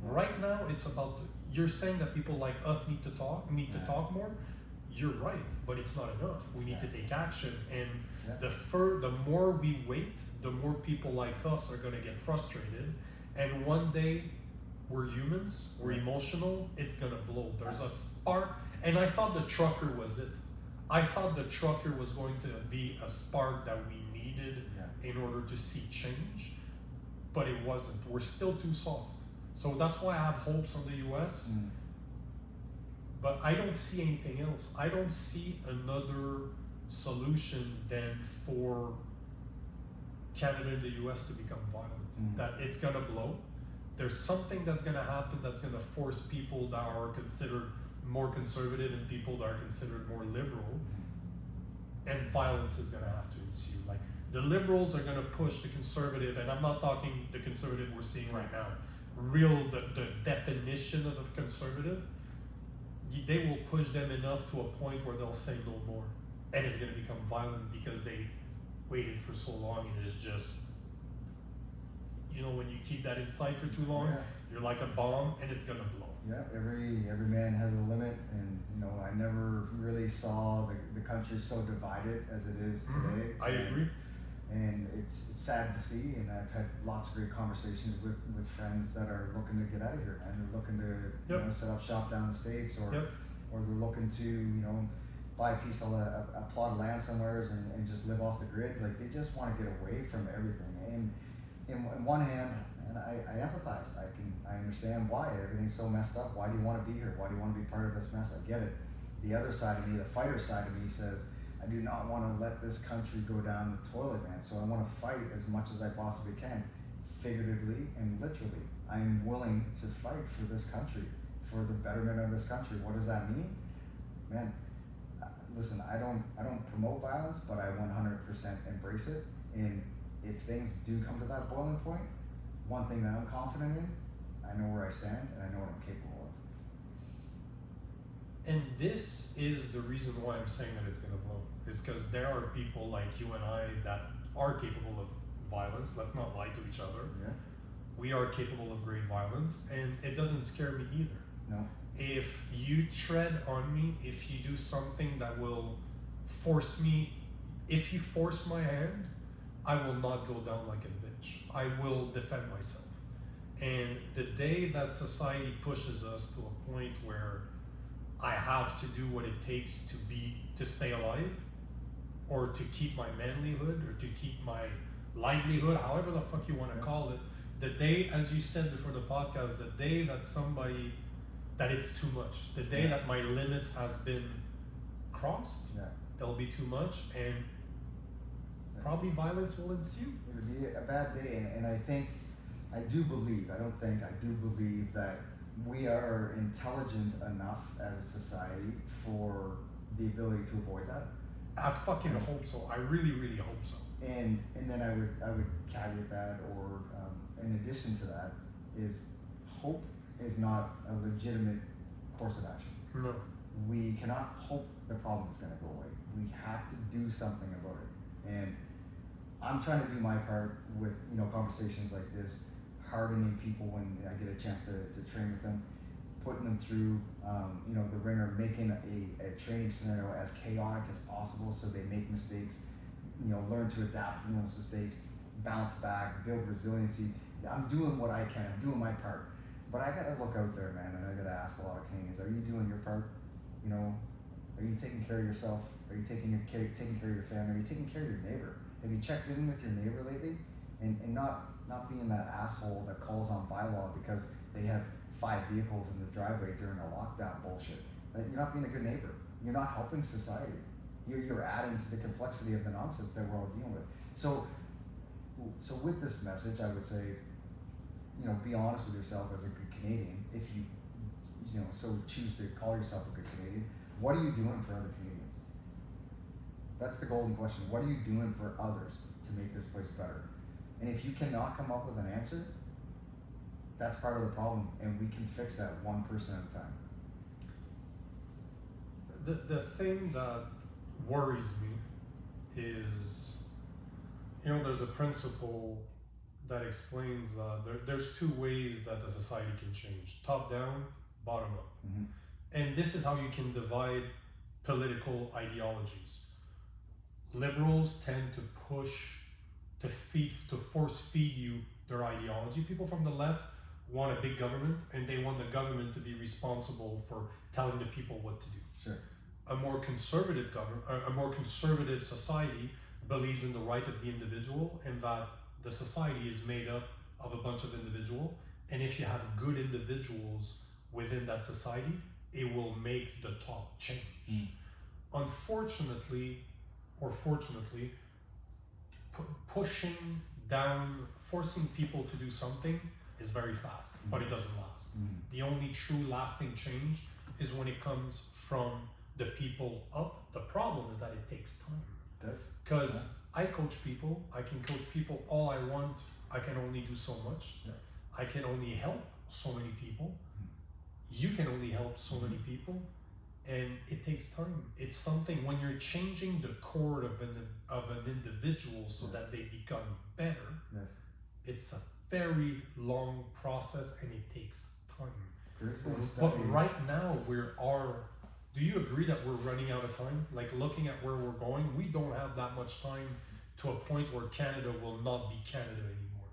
Right now it's about you're saying that people like us need to talk more. You're right, but it's not enough. We need to take action, and the more we wait, the more people like us are going to get frustrated, and one day we're humans, we're emotional, it's going to blow. There's a spark, and I thought the trucker was it. I thought the trucker was going to be a spark that we needed in order to see change, but it wasn't. We're still too soft. So that's why I have hopes on the US, but I don't see anything else. I don't see another solution than for Canada and the US to become violent. That it's gonna blow. There's something that's gonna happen that's gonna force people that are considered more conservative and people that are considered more liberal, and violence is gonna have to ensue. Like the liberals are gonna push the conservative, and I'm not talking the conservative we're seeing right now. The definition of a conservative, they will push them enough to a point where they'll say no more, and it's going to become violent because they waited for so long, and it's just, when you keep that inside for too long, you're like a bomb, and it's going to blow. Yeah, every man has a limit, and I never really saw the country so divided as it is today. I agree. And it's sad to see, and I've had lots of great conversations with friends that are looking to get out of here, and they're looking to set up shop down the States, or they're looking to buy a piece of a plot of land somewhere and just live off the grid. Like they just want to get away from everything. And in one hand, and I empathize. I understand why everything's so messed up. Why do you want to be here? Why do you want to be part of this mess? I get it. The other side of me, the fighter side of me, says, I do not want to let this country go down the toilet, man. So I want to fight as much as I possibly can, figuratively and literally. I am willing to fight for this country, for the betterment of this country. What does that mean? Man, listen, I don't promote violence, but I 100% embrace it. And if things do come to that boiling point, one thing that I'm confident in, I know where I stand and I know what I'm capable of. And this is the reason why I'm saying that it's going to blow. Is because there are people like you and I that are capable of violence. Let's not lie to each other. We are capable of great violence, and it doesn't scare me either. No. If you tread on me, if you do something that will force me, if you force my hand, I will not go down like a bitch. I will defend myself. And the day that society pushes us to a point where I have to do what it takes to stay alive, or to keep my manlyhood, or to keep my livelihood, however the fuck you want to call it, the day, as you said before the podcast, the day that it's too much, the day that my limits has been crossed, there'll be too much, and probably violence will ensue. It would be a bad day, and I do believe that we are intelligent enough as a society for the ability to avoid that. I fucking hope so. I really, really hope so. And then I would caveat that, or in addition to that, is hope is not a legitimate course of action. No. We cannot hope the problem is going to go away. We have to do something about it. And I'm trying to do my part with conversations like this, hardening people when I get a chance to train with them, putting them through the ringer, making a training scenario as chaotic as possible so they make mistakes, learn to adapt from those mistakes, bounce back, build resiliency. I'm doing what I can. I'm doing my part. But I gotta look out there, man, and I gotta ask a lot of Canadians: are you doing your part? You know, are you taking care of yourself? Are you taking care of your family? Are you taking care of your neighbor? Have you checked in with your neighbor lately? And not being that asshole that calls on bylaw because they have 5 vehicles in the driveway during a lockdown bullshit. Like, you're not being a good neighbor. You're not helping society. You're adding to the complexity of the nonsense that we're all dealing with. So with this message, I would say, you know, be honest with yourself as a good Canadian. If you know, so choose to call yourself a good Canadian, what are you doing for other Canadians? That's the golden question. What are you doing for others to make this place better? And if you cannot come up with an answer, that's part of the problem, and we can fix that one person at a time. The thing that worries me is, you know, there's a principle that explains that there's 2 ways that the society can change: top down, bottom up. Mm-hmm. And this is how you can divide political ideologies. Liberals tend to force feed you their ideology. People from the left want a big government, and they want the government to be responsible for telling the people what to do. Sure. A more conservative society believes in the right of the individual, and that the society is made up of a bunch of individuals, and if you have good individuals within that society, it will make the top change. Unfortunately, or fortunately, forcing people to do something is very fast, but it doesn't last. The only true lasting change is when it comes from the people up. The problem is that it takes time. Because I coach people, I can coach people all I want, I can only do so much. Yeah. I can only help so many people. You can only help so many people, and it takes time. It's something, when you're changing the core of an individual so that they become better, it's a very long process and it takes time. But right now do you agree that we're running out of time? Like, looking at where we're going, we don't have that much time to a point where Canada will not be Canada anymore.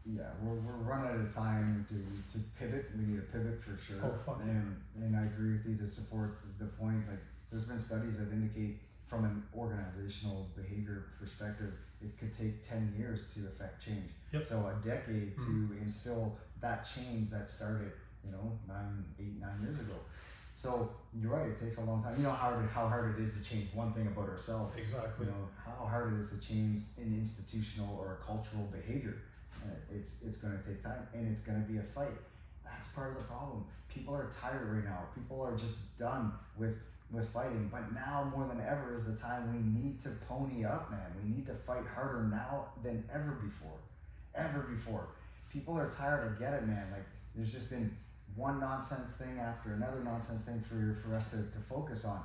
Yeah, we're running out of time to pivot. We need a pivot for sure. Oh, fuck and I agree with you to support the point. Like, there's been studies that indicate from an organizational behavior perspective, it could take 10 years to affect change. Yep. So a decade to instill that change that started, you know, 9 years ago. So you're right, it takes a long time. You know how hard it is to change one thing about ourselves. Exactly. You know how hard it is to change an institutional or a cultural behavior. It's going to take time, and it's going to be a fight. That's part of the problem. People are tired right now. People are just done with fighting. But now more than ever is the time we need to pony up, man. We need to fight harder now than ever before. Ever before. People are tired. I get it, man. Like, there's just been one nonsense thing after another nonsense thing for us to focus on.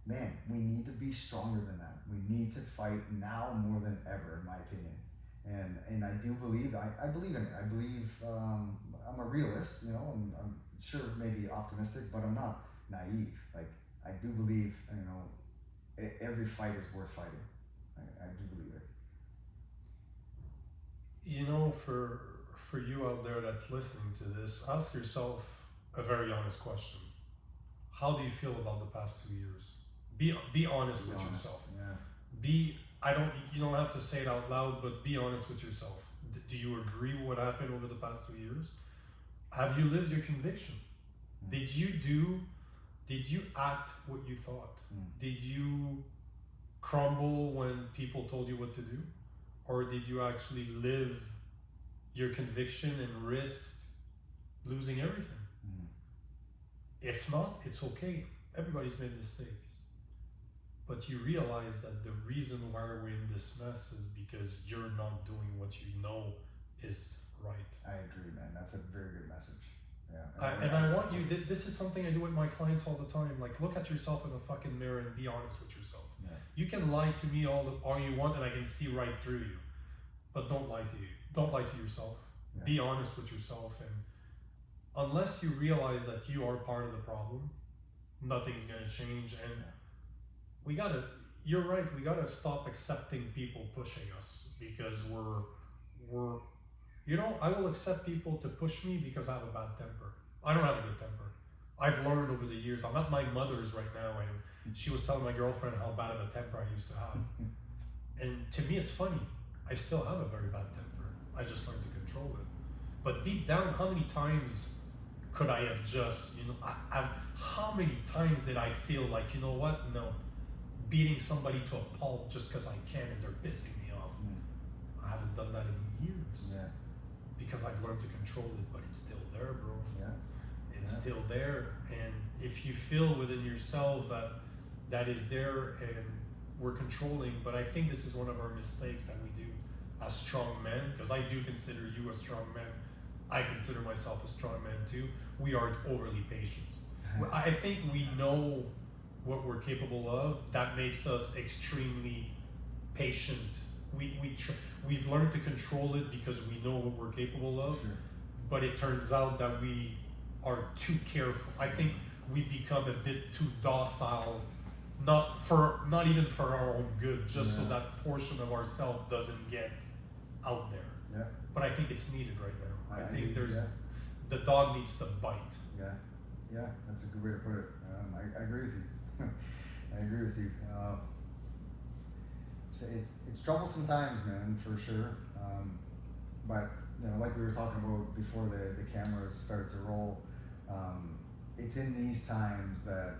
Man, we need to be stronger than that. We need to fight now more than ever, in my opinion. And I do believe, I believe in it. I believe, I'm a realist, you know, I'm sure maybe optimistic, but I'm not naive. Like, I do believe, you know, every fight is worth fighting. I do believe it. You know, for you out there that's listening to this, ask yourself a very honest question. How do you feel about the past 2 years? Be honest with yourself. Yeah. You don't have to say it out loud, but be honest with yourself. Do you agree with what happened over the past 2 years? Have you lived your conviction? Did you act what you thought? Did you crumble when people told you what to do? Or did you actually live your conviction and risk losing everything? If not, it's okay. Everybody's made mistakes. But you realize that the reason why we're in this mess is because you're not doing what you know is right. I agree, man. That's a very good message. Yeah. I want you, this is something I do with my clients all the time. Like, look at yourself in the fucking mirror and be honest with yourself. Yeah. You can lie to me all you want and I can see right through you. But don't lie to you. Don't lie to yourself. Yeah. Be honest with yourself, and unless you realize that you are part of the problem, nothing's gonna change. And you're right, we gotta stop accepting people pushing us, because You know, I will accept people to push me because I have a bad temper. I don't have a good temper. I've learned over the years. I'm at my mother's right now, and she was telling my girlfriend how bad of a temper I used to have. And to me, it's funny. I still have a very bad temper. I just learned to control it. But deep down, how many times could I have just, how many times did I feel like, you know what? No, beating somebody to a pulp just because I can and they're pissing me off. I haven't done that in years. Yeah. Because I've learned to control it, but it's still there, bro. Yeah. It's still there. And if you feel within yourself that that is there and we're controlling, but I think this is one of our mistakes that we do as strong men, because I do consider you a strong man. I consider myself a strong man too. We are overly patient. I think we know what we're capable of. That makes us extremely patient. We've learned to control it because we know what we're capable of. Sure. But it turns out that we are too careful. I think we become a bit too docile, not even for our own good, just so that portion of ourselves doesn't get out there. Yeah. But I think it's needed right now. I think there's the dog needs to bite. Yeah, that's a good way to put it. I agree with you. I agree with you. It's troublesome times, man, for sure. But like we were talking about before the cameras started to roll, it's in these times that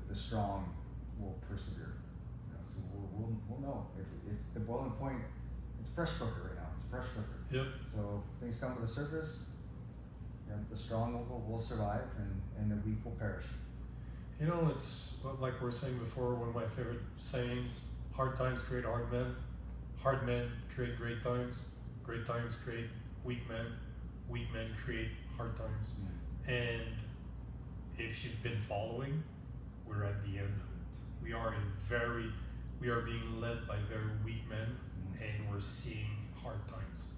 the strong will persevere. So we'll know if the boiling point. It's pressure cooker right now. It's pressure cooker. Yep. So things come to the surface. The strong will survive, and the weak will perish. It's like we were saying before. One of my favorite sayings: "Hard times create hard men. Hard men create great times. Great times create weak men. Weak men create hard times." And if you've been following, we're at the end of it. We are being led by very weak men, and we're seeing hard times.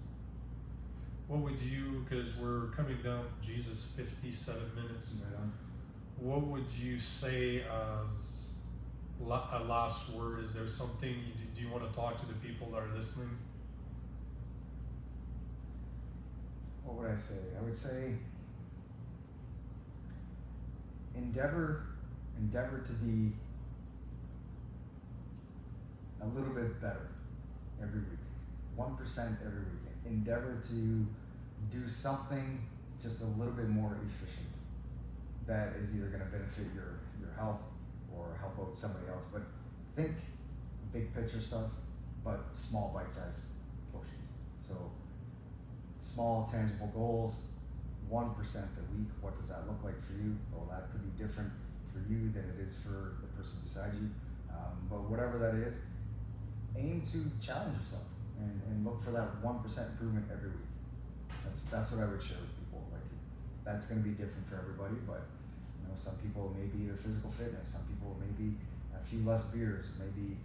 What would you, because we're coming down, 57 minutes. Right on. What would you say as a last word? Is there something, do you want to talk to the people that are listening? What would I say? I would say endeavor to be a little bit better every week, 1% every week. Endeavor to do something just a little bit more efficient that is either going to benefit your health or help out somebody else. But think big picture stuff, but small bite-sized portions. So small tangible goals, 1% a week. What does that look like for you? Well, that could be different for you than it is for the person beside you. But whatever that is, aim to challenge yourself and look for that 1% improvement every week. That's what I would share with people. Like, that's going to be different for everybody, but some people may be their physical fitness, some people may be a few less beers, maybe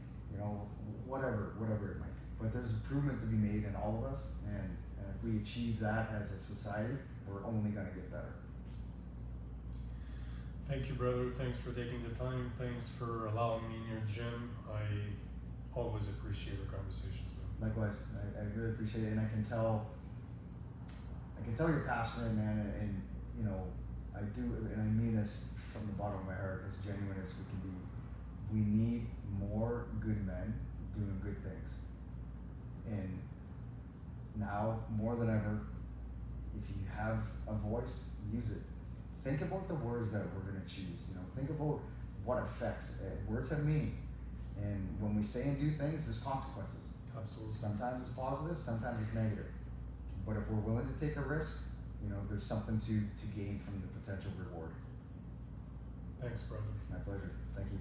whatever it might be. But there's improvement to be made in all of us, and if we achieve that as a society, we're only going to get better. Thank you, brother. Thanks for taking the time. Thanks for allowing me in your gym. I always appreciate the conversations, man. Likewise, I really appreciate it, and I can tell you're passionate, man, and I do, and I mean this from the bottom of my heart, as genuine as we can be. We need more good men doing good things, and now more than ever, if you have a voice, use it. Think about the words that we're going to choose. Think about what effects. Words have meaning, and when we say and do things, there's consequences. Absolutely. Sometimes it's positive, sometimes it's negative. But if we're willing to take a risk, there's something to gain from the potential reward. Thanks, brother. My pleasure. Thank you.